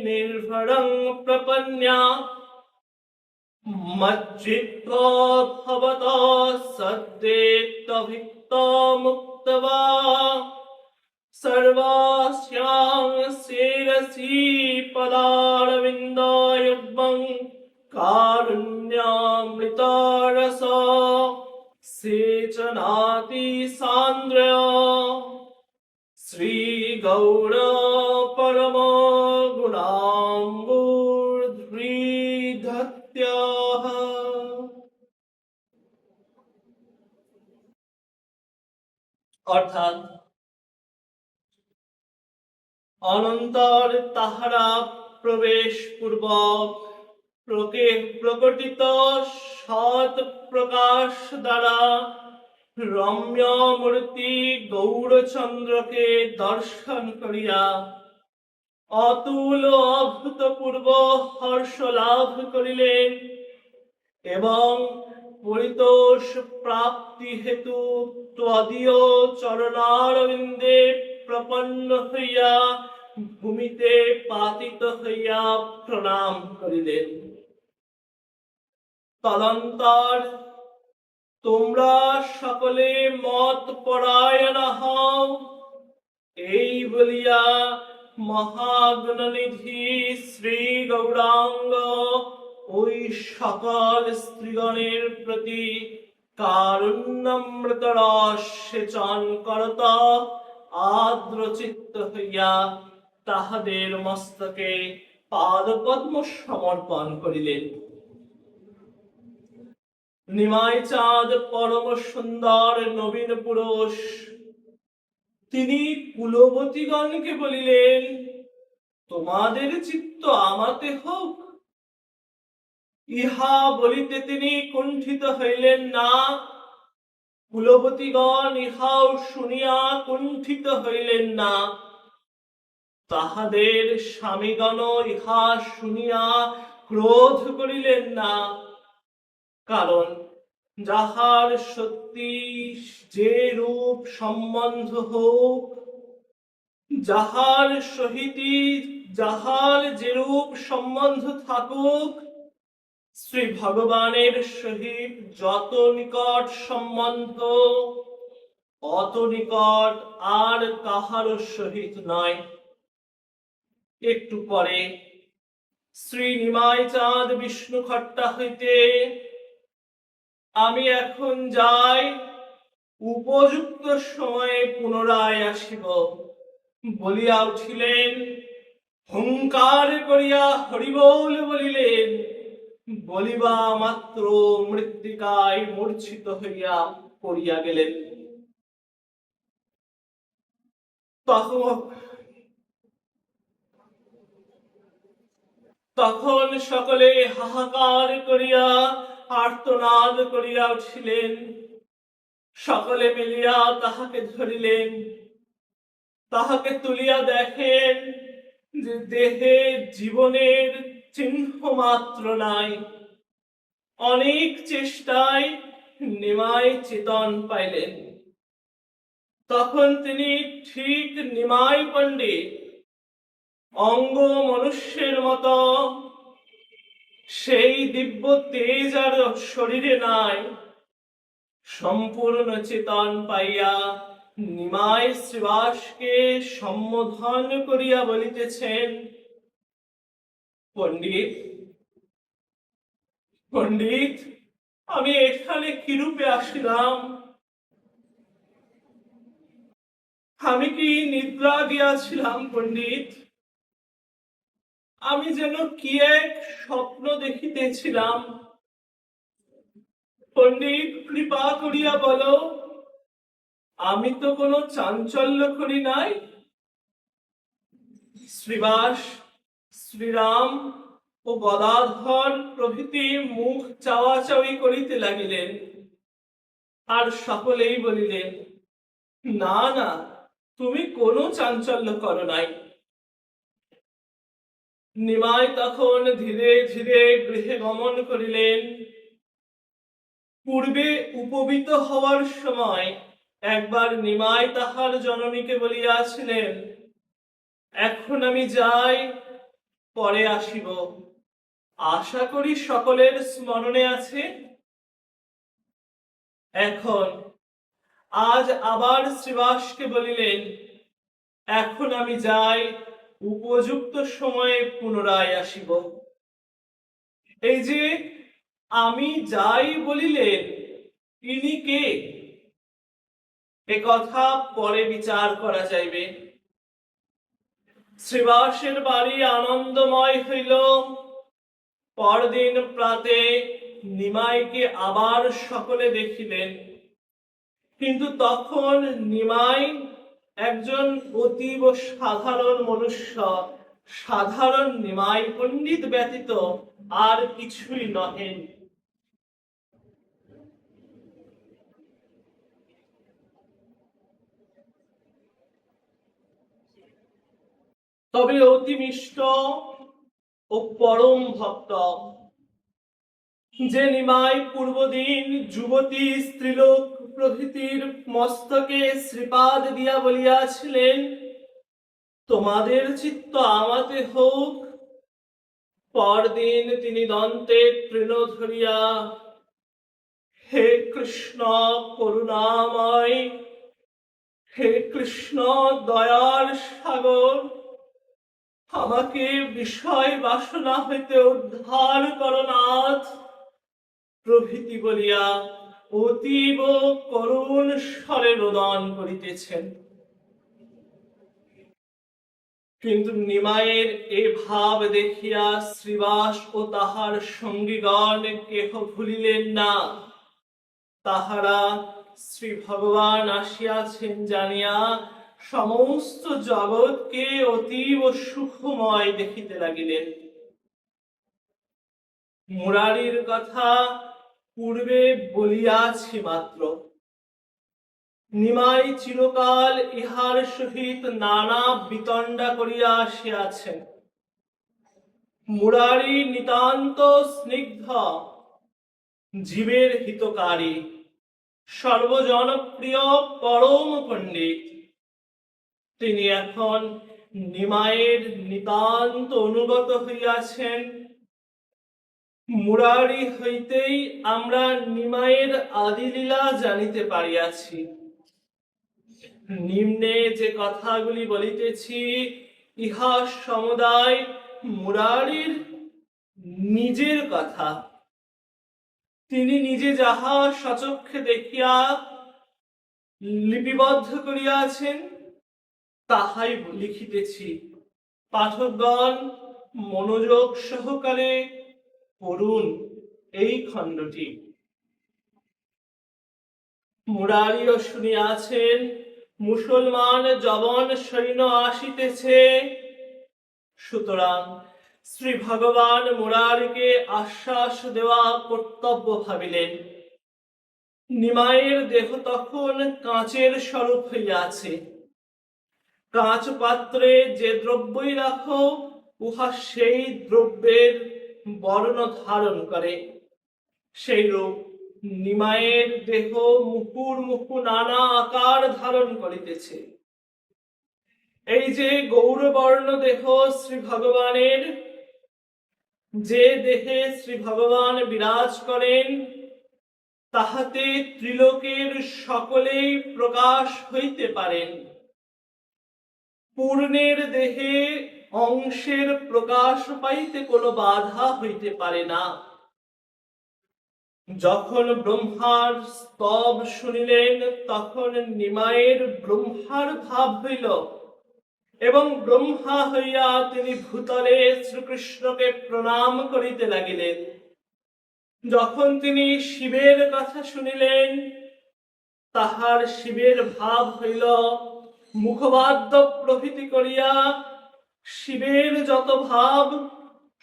निर्भरं प्रपन्या मज्जित्वा भवतः सद्येत्तभिक्तमुक्त्वा सर्वास्यां शिरसि पदारविन्दयुग्मं कारुण्यामृतरस सेचनाति सान्द्रया শ্রী গৌর পরম গুণাম্বুধৃধত্যঃ। অর্থাৎ অনন্তর তাহারা প্রবেশ পূর্বক প্রকটিত সৎ প্রকাশ দ্বারা রম্য মূর্তি গৌরচন্দ্রকে দর্শন করিয়া অতুল অভূতপূর্ব হর্ষ লাভ করিলেন এবং পরিতোষ প্রাপ্তি হেতু ত্বদীয় চরণারবিন্দে প্রপন্ন হইয়া ভূমিতে পাতিত হইয়া প্রণাম করিলেন। তদন্তর তোমরা সকলে মত পরায়ণ হও, এই বলিয়া মহাগুণনিধি শ্রী গৌরাঙ্গ ওই সকল স্ত্রীগণের প্রতি কারুণ্যামৃত রস সেচন করত আর্দ্রচিত্ত হইয়া তাহাদের মস্তকে পাদপদ্ম সমর্পণ করিলেন। নিমাই চাঁদ পরম সুন্দর নবীন পুরুষ, তিনি কুলবতীগণকে বলিলেন, তোমাদের চিত্ত আমাতে হোক। ইহা বলিতে তিনি কুণ্ঠিত হইলেন না। কুলবতীগণ ইহাও শুনিয়া কুণ্ঠিত হইলেন না। তাহাদের স্বামীগণ ইহা শুনিয়া ক্রোধ করিলেন না, কারণ যাহার সত্যি যে রূপ সম্বন্ধ হোক, যাহার সহিতি যাহার যেরূপ সম্বন্ধ থাকুক, শ্রী ভগবানের সহিত যত নিকট সম্বন্ধ, অত নিকট আর কাহারও সহিত নয়। একটু পরে শ্রী নিমাই চাঁদ বিষ্ণু খট্টা হইতে, আমি এখন যাই, উপযুক্ত সময়ে পুনরায় আসিব বলিয়া উঠিলেন। হুঙ্কার করিয়া হরিবোল বলিলেন। বলিবা মাত্র মৃত্তিকায় মূর্ছিত হইয়া পড়িয়া গেলেন। তখন সকলে হাহাকার করিয়া আর্তনাদ করিয়া উঠিলেন। সকলে মিলিয়া তাহাকে ধরিলেন। তাহাকে তুলিয়া দেখেন যে দেহে জীবনের চিহ্ন মাত্র নাই। অনেক চেষ্টায় নিমাই চেতন পাইলেন। তখন তিনি ঠিক নিমাই পণ্ডিত, অঙ্গ মনুষ্যের মতো, সেই দিব্য তেজ আর শরীরে নাই, সম্পূর্ণ চেতন পাইয়া নিমাই শ্রীবাসকে সম্বোধন করিয়া বলিতেছেন, পণ্ডিত, পণ্ডিত, আমি এখানে কিরূপে আসিলাম? আমি কি নিদ্রা গিয়াছিলাম পণ্ডিত? আমি যেন কি এক স্বপ্ন দেখিতেছিলাম। পণ্ডিত, কৃপা করিয়া বলো, আমি তো কোনো চাঞ্চল্য করি নাই। শ্রীবাস, শ্রীরাম ও গদাধর প্রভৃতি মুখ চাওয়াচাওয়ি করিতে লাগিলেন। আর সকলেই বলিলেন, না না, তুমি কোনো চাঞ্চল্য করো নাই। নিমাই তখন ধীরে ধীরে গৃহে গমন করিলেন। পূর্বে উপবিত হওয়ার সময় একবার নিমাই তাহার জননীকে বলিয়াছিলেন, এখন আমি যাই, পরে আসিব। আশা করি সকলের স্মরণে আছে। এখন আজ আবার শ্রীবাসকে বলিলেন, এখন আমি যাই, উপযুক্ত সময়ে পুনরায় আসিব। এই যে আমি যাই বলিলেন, ইনি কে? এ কথা পরে বিচার করা যাইবে। শ্রীবাসের বাড়ি আনন্দময় হইল। পরদিন প্রাতে নিমাইকে আবার সকলে দেখিলেন, কিন্তু তখন নিমাই একজন অতীব সাধারণ মনুষ্য। সাধারণ নিমাই পণ্ডিত ব্যতীত আর কিছুই নহেন। তবে অতি মিষ্ট ও পরম ভক্ত। যে নিমাই পূর্বদিন যুবতী স্ত্রীলোক প্রভৃতির মস্তকে শ্রীপাদ দিয়া বলিয়াছিলেন, তোমাদের চিত্ত আমাতে হোক, পরদিন তিনি দন্তে তৃণ ধরিয়া, হে কৃষ্ণ করুণাময়, হে কৃষ্ণ দয়ার সাগর, আমাকে বিষয় বাসনা হইতে উদ্ধার করো নাথ প্রভৃতি বলিয়া অতীব করুণ স্বরে রোদন করিতেছেন। কিন্তু নিমাইয়ের এ ভাব দেখিয়া শ্রীবাস ও তাহার সঙ্গীগণ কেহ ভুলিলেন না। তাহারা শ্রী ভগবান আসিয়াছেন জানিয়া সমস্ত জগৎকে অতীব সুখময় দেখিতে লাগিলেন। মুরারির কথা পূর্বে বলিয়াছি মাত্র। নিমাই চিরকাল ইহার সহিত নানা বিতণ্ডা করিয়া আসিয়াছেন। মুরারি নিতান্ত স্নিগ্ধ, জীবের হিতকারী, সর্বজনপ্রিয় পরম পণ্ডিত। তিনি এখন নিমাইয়ের নিতান্ত অনুগত হইয়াছেন। মুরারি হইতেই আমরা নিমাইয়ের আদিলীলা জানিতে পারিয়াছি। নিম্নে যে কথাগুলি বলিতেছি, ইহা সমুদায় মুরারির নিজের কথা। তিনি নিজে যাহা সচক্ষে দেখিয়া লিপিবদ্ধ করিয়াছেন তাহাই লিখিতেছি। পাঠকগণ মনোযোগ সহকারে পড়ুন এই খণ্ডটি। মুরারিও শুনিয়াছেন মুসলমান যবন সৈন্য আসিতেছে, সুতরাং শ্রী ভগবান মুরারিকে আশ্বাস দেওয়া কর্তব্য ভাবিলেন। নিমাইয়ের দেহ তখন কাঁচের স্বরূপ হইয়াছে। কাঁচ পাত্রে যে দ্রব্যই রাখো, উহা সেই দ্রব্যের বর্ণ ধারণ করে। সেইরূপ নিমাইয়ের দেহ মুহুর্মুহু নানা আকার ধারণ করিতেছে। এই যে গৌরবর্ণ দেহ শ্রী ভগবানের, যে দেহে শ্রী ভগবান বিরাজ করেন, তাহাতে ত্রিলোকের সকলেই প্রকাশ হইতে পারেন। পূর্ণের দেহে অংশের প্রকাশ পাইতে কোনো বাধা হইতে পারে না। যখন ব্রহ্মার স্তব শুনিলেন, তখন নিমাইয়ের ব্রহ্মার ভাব হইল এবং ব্রহ্মা হইয়া তিনি ভূতলে শ্রীকৃষ্ণকে প্রণাম করিতে লাগিলেন। যখন তিনি শিবের কথা শুনিলেন, তাহার শিবের ভাব হইল মুখবাদ্য প্রভৃতি করিয়া শিবের যত ভাব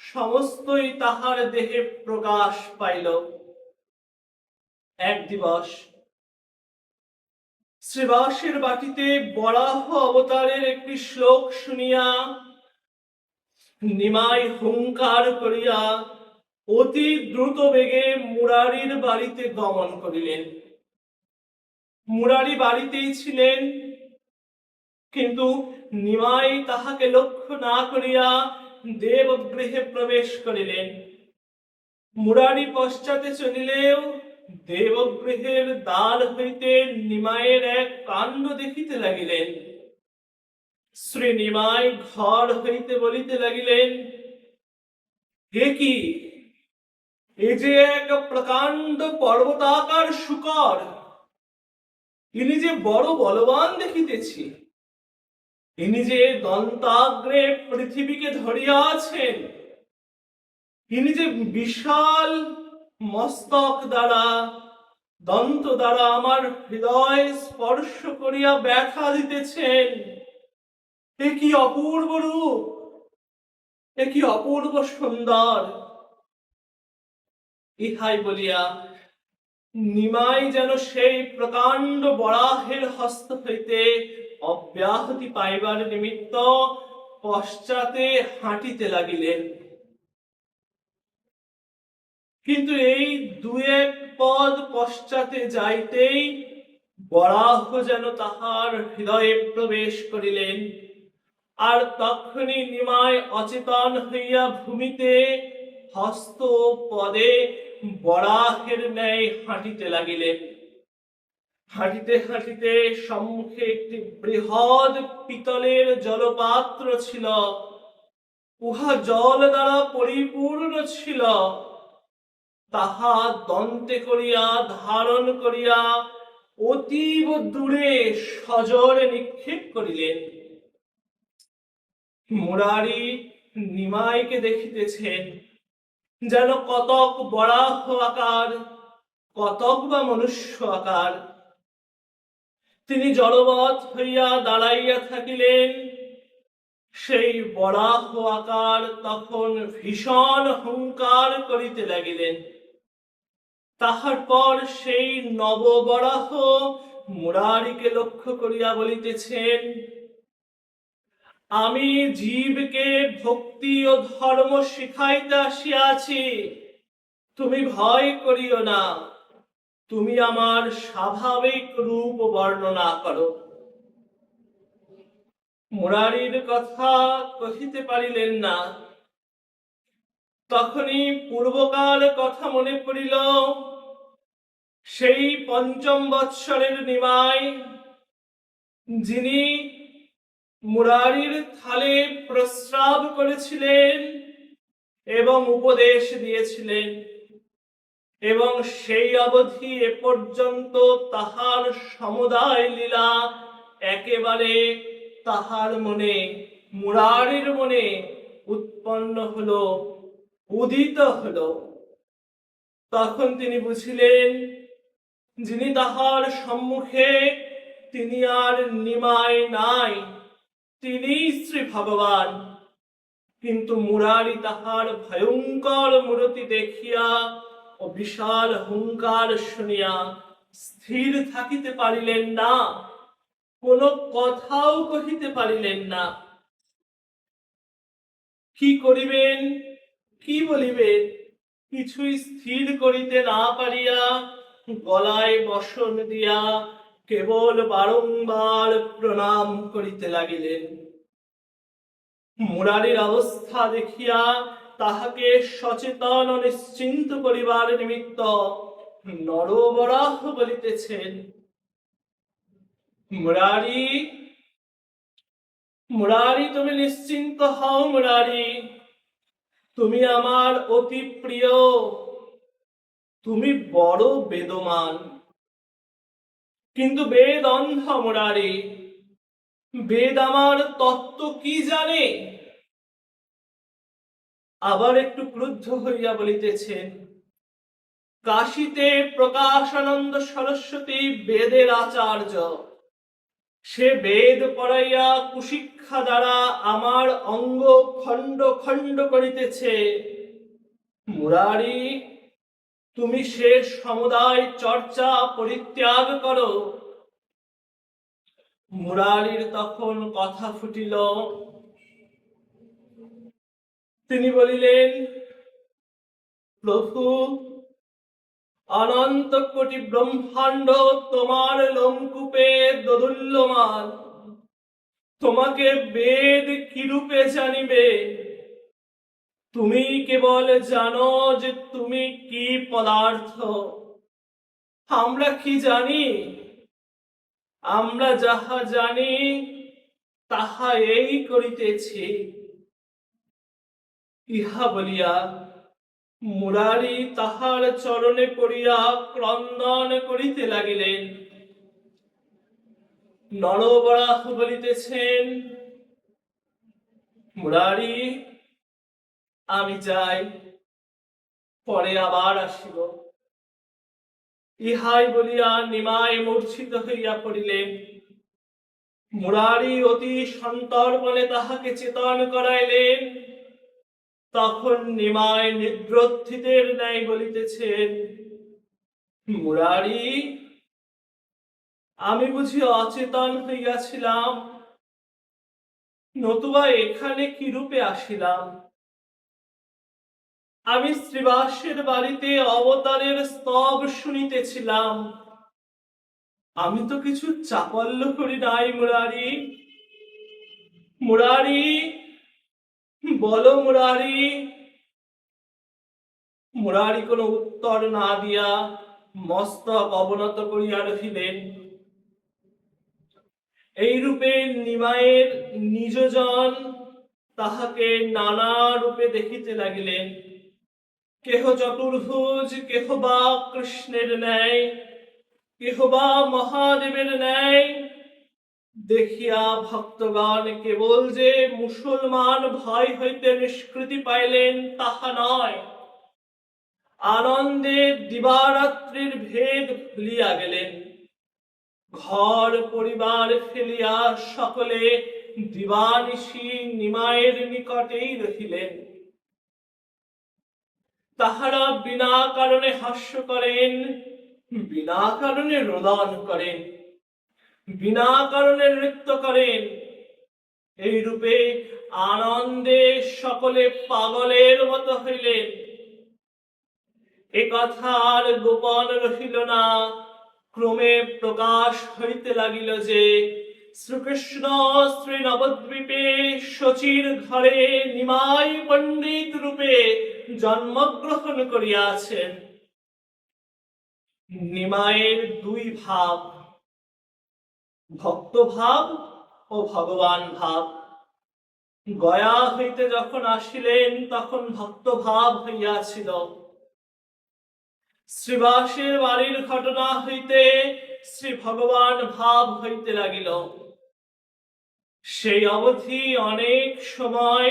সমস্তই তাহার দেহে প্রকাশ পাইল। এক দিবস শ্রীবাসের বাটিতে বরাহ অবতারের একটি শ্লোক শুনিয়া নিমাই হুঙ্কার করিয়া অতি দ্রুত বেগে মুরারির বাড়িতে গমন করিলেন। মুরারি বাড়িতেই ছিলেন, কিন্তু নিমাই তাহাকে লক্ষ্য না করিয়া দেবগৃহে প্রবেশ করিলেন। মুরারি পশ্চাতে চলিলেও দেবগৃহের দ্বার হইতে নিমাইয়ের এক কাণ্ড দেখিতে লাগিলেন। শ্রী নিমাই ঘর হইতে বলিতে লাগিলেন, হে কি, এ যে এক প্রকাণ্ড পর্বতাকার শূকর! ইনি যে বড় বলবান দেখিতেছি। ইনি যে দন্তাগ্রে পৃথিবীকে ধরিয়া আছেন। ইনি যে বিশাল মস্তক দ্বারা, দন্ত দ্বারা আমার হৃদয় স্পর্শ করিয়া ব্যথা দিতেছেন। এ কি অপূর্ব রূপ, এ কি অপূর্ব সুন্দর! ইহাই বলিয়া নিমাই যেন সেই প্রকাণ্ড বরাহের হস্ত হইতে অব্যাহতি পাইবার নিমিত্ত পশ্চাতে হাঁটিতে লাগিলেন। কিন্তু এই দু এক পদ পশ্চাতে যাইতেই বরাহ যেন তাহার হৃদয়ে প্রবেশ করিলেন, আর তখনই নিমাই অচেতন হইয়া ভূমিতে হস্ত পদে বরাহের ন্যায় হাঁটিতে লাগিলেন। হাঁটিতে হাঁটিতে সম্মুখে একটি বৃহৎ পিতলের জলপাত্র ছিল। উহা জল দ্বারা পরিপূর্ণ ছিল। তাহা দন্তে করিয়া ধারণ করিয়া অতীব দূরে সজোরে নিক্ষেপ করিলেন। মুরারি নিমাইকে দেখিতেছেন যেন কতক বরাহ আকার, কতক বা মনুষ্য আকার। তিনি জড়বৎ হইয়া দাঁড়াইয়া থাকিলেন। সেই বরাহ আকার তখন ভীষণ হুঙ্কার করিতে লাগিলেন। তাহার পর সেই নববরাহ মুরারিকে লক্ষ্য করিয়া বলিতেছেন, আমি জীবকে ভক্তি ও ধর্ম শিখাইতে আসিয়াছি। তুমি ভয় করিও না, তুমি আমার স্বাভাবিক রূপ বর্ণনা করো। মুরারির কথা কহিতে পারিলেন না। তখনই পূর্বকাল কথা মনে পড়িল। সেই পঞ্চম বৎসরের নিমাই, যিনি মুরারির থালে প্রস্রাব করেছিলেন এবং উপদেশ দিয়েছিলেন, এবং সেই অবধি এ পর্যন্ত তাহার সমুদায় লীলা একেবারে তাহার মনে, মুরারির মনে উৎপন্ন হলো, উদিত হলো। তখন তিনি বুঝিলেন, যিনি তাহার সম্মুখে, তিনি আর নিমাই নাই, তিনি শ্রী ভগবান। কিন্তু মুরারি তাহার ভয়ঙ্কর মূর্তি দেখিয়া ও বিশাল হুঙ্কার শুনিয়া স্থির থাকিতে পারিলেন না, কোনো কথাও কহিতে পারিলেন না। কি করিবেন, কি বলিবেন, কিছুই স্থির করিতে না পারিয়া গলায় বসন দিয়া কেবল বারংবার প্রণাম করিতে লাগিলেন। মুরারির অবস্থা দেখিয়া তাহাকে সচেতন ও নিশ্চিন্ত করিবার নিমিত্ত নরবরাহ বলিতেছেন, মুরারি, মুরারি, তুমি নিশ্চিন্ত হও। মুরারি, তুমি আমার অতি প্রিয়, তুমি বড় বেদমান, কিন্তু বেদ অন্ধ। মুরারি, বেদ আমার তত্ত্ব কি জানে? আবার একটু ক্রুদ্ধ হইয়া বলিতেছেন, কাশীতে প্রকাশানন্দ সরস্বতী বেদের আচার্য, সে বেদ পড়াইয়া কুশিক্ষা দ্বারা আমার অঙ্গ খণ্ড খণ্ড করিতেছে। মুরারি, তুমি সে সমুদায় চর্চা পরিত্যাগ করো। মুরারির তখন কথা ফুটিল। তিনি বলিলেন, প্রভু, অনন্ত কোটি ব্রহ্মাণ্ড তোমার লোমকূপে দোদুল্যমান, তোমাকে বেদ কি রূপে জানিবে? তুমি কেবল জানো যে তুমি কি পদার্থ। আমরা কি জানি? আমরা যাহা জানি তাহা এই করিতেছি। ইহা বলিয়া মুরারি তাহার চরণে পড়িয়া ক্রন্দন করিতে লাগিলেন। নরবরাহ বলিতেছেন, মুরারি, আমি যাই, পরে আবার আসিব। ইহাই বলিয়া নিমাই মূর্ছিত হইয়া পড়িলেন। মুরারি অতি সন্তর্পণে তাহাকে চেতন করাইলেন। তখন নিমাই নিদ্রোত্থিতের ন্যায় বলিতেছেন, মুরারি, আমি বুঝি অচেতন হইয়াছিলাম, নতুবা এখানে কি রূপে আসিলাম? আমি শ্রীবাসের বাড়িতে অবতারের স্তব শুনিতেছিলাম, আমি তো কিছু চাপল্য করি নাই। মুরারি, মুরারি, বলো মুরারি। মুরারি কোনো উত্তর না দিয়া মস্তক অবনত করিয়া রহিলেন। এইরূপে নিমায়ের নিজজন তাহাকে নানা রূপে দেখিতে লাগিলেন। কেহ চতুর্ভুজ, কেহ বা কৃষ্ণের ন্যায়, কেহ বা মহাদেবের ন্যায়। দেখিয়া ভক্তগণ কেবল যে মুসলমান ভয় হইতে নিষ্কৃতি পাইলেন তাহা নয়, আনন্দে দিবারাত্রির ভেদ ভুলিয়া গেলেন। ঘর পরিবার ফেলিয়া সকলে দিবানিশি নিমায়ের নিকটেই রহিলেন। তাহারা বিনা কারণে হাস্য করেন, বিনা কারণে রোদন করেন, বিনা কারণে নৃত্য করেন। এই রূপে আনন্দে সকলে পাগলের মতো হইলেন। এ কথা আর গোপন রহিল না, ক্রমে প্রকাশ হইতে লাগিল যে শ্রীকৃষ্ণ শ্রী নবদ্বীপে শচীর ঘরে নিমাই পণ্ডিত রূপে জন্মগ্রহণ করিয়াছেন। নিমাইয়ের দুই ভাব, ভক্ত ভাব ও ভগবান ভাব। গয়া হইতে যখন আসিলেন তখন ভক্ত ভাব হইয়াছিল। শ্রীবাসের বাড়ির ঘটনা হইতে শ্রী ভগবান ভাব হইতে লাগিল। সেই অবধি অনেক সময়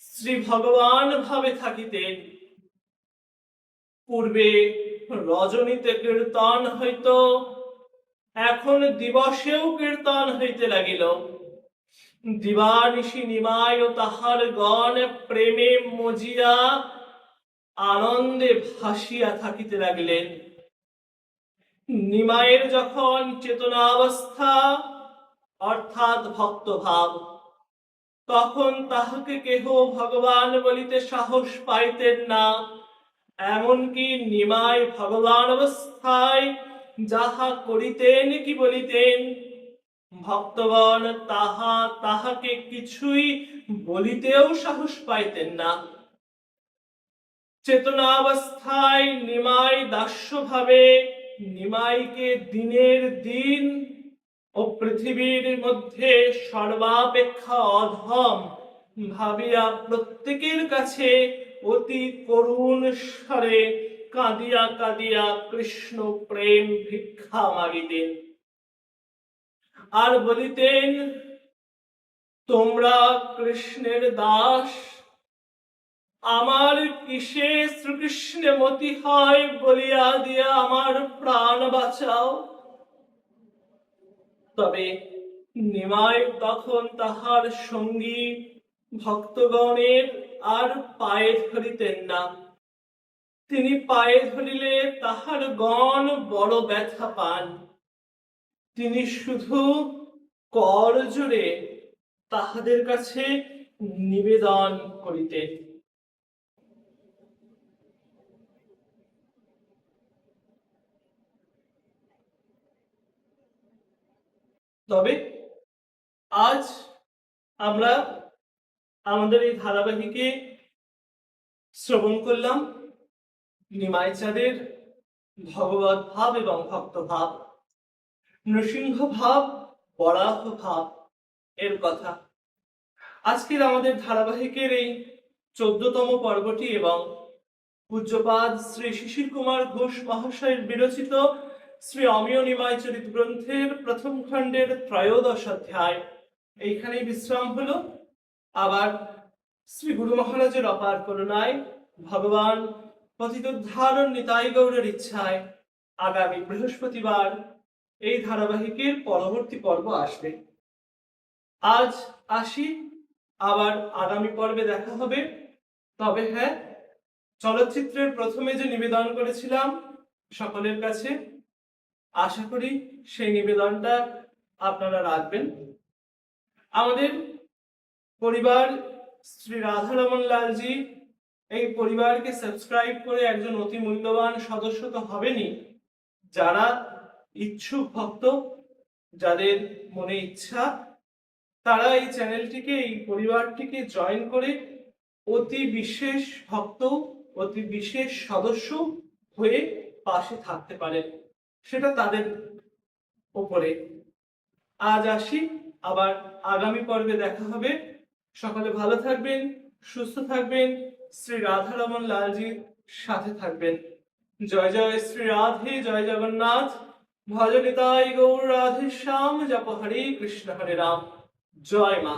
শ্রী ভগবান ভাবে থাকিতেন। পূর্বে রজনীতে কীর্তন হইত, এখন দিবসেও কীর্তন হইতে লাগিল। দিবানিশি নিমাই ও তাহার গণ প্রেমে মজিয়া আনন্দে ভাসিয়া থাকিতে লাগিলেন। নিমাইয়ের যখন চেতনাবস্থা অর্থাৎ ভক্তভাব, তখন তাহাকে কেহ ভগবান বলিতে সাহস পাইতেন না। এমনকি নিমাই ভগবান অবস্থায় যাহা করিতেন কি বলিতেন, ভক্তগণ তাহাকে কিছুই বলিতেও সাহস পাইতেন না। চেতনাবস্থায় নিমাই দাস্যভাবে নিমাইকে দিনের দিন ও পৃথিবীর মধ্যে সর্বাপেক্ষা অধম ভাবিয়া প্রত্যেকের কাছে অতি করুণ স্বরে কাঁদিয়া কাঁদিয়া কৃষ্ণ প্রেম ভিক্ষা মাগিতেন। আর বলিতেন, তোমরা কৃষ্ণের দাস, আমার কিসে শ্রীকৃষ্ণে মতি হয় বলিয়া দিয়া আমার প্রাণ বাঁচাও। তবে নিমাই তখন তাহার সঙ্গী ভক্তগণের আর পায়ে ধরিতেন না। তিনি পায়ে ধরিলে তাহার গণ বড় ব্যথা পান। তিনি শুধু কর জোড়ে তাহাদের কাছে নিবেদন করিতেন। তবে আজ আমরা আমাদের এই ধারাবাহিকে শ্রবণ করলাম নিমাইচাঁদের ভগবত ভাব এবং ভক্ত ভাব, নৃসিংহ ভাব, বরাহ ভাব এর কথা। আজকের আমাদের ধারাবাহিকের এই 14তম পর্বটি এবং পূজ্যপাদ শ্রী শিশির কুমার ঘোষ মহাশয়ের বিরচিত শ্রী অমিয় নিমাই চরিত গ্রন্থের প্রথম খণ্ডের 13শ অধ্যায় এইখানেই বিশ্রাম হলো। আবার শ্রী গুরু মহারাজের অপার করুণায়, ভগবান পতিতোদ্ধারণ নিতাই গৌরের ইচ্ছায় আগামী বৃহস্পতিবার এই ধারাবাহিকের পরবর্তী পর্ব আসবে। আজ আসি, আবার আগামী পর্বে দেখা হবে। তবে হ্যাঁ, চলচ্চিত্রের প্রথমে যে নিবেদন করেছিলাম সকলের কাছে, আশা করি সেই নিবেদনটা আপনারা রাখবেন। আমাদের পরিবার শ্রী রাধারমন লালজি এই পরিবারকে সাবস্ক্রাইব করে একজন অতি মূল্যবান সদস্য তো হবেনই, যারা ইচ্ছুক ভক্ত, যাদের মনে ইচ্ছা, তারা এই চ্যানেলটিকে, এই পরিবারটিকে জয়েন করে অতি বিশেষ ভক্ত, অতি বিশেষ সদস্য হয়ে পাশে থাকতে পারেন, সেটা তাদের উপরে। আজ আসি, আবার আগামী পর্বে দেখা হবে। সকলে ভালো থাকবেন, সুস্থ থাকবেন, শ্রী রাধারমন লালজির সাথে থাকবেন। জয় জয় শ্রী রাধে, জয় জগন্নাথ। ভজ নিতাই গৌর রাধে শ্যাম, জপ হরে কৃষ্ণ হরে রাম। জয় মা।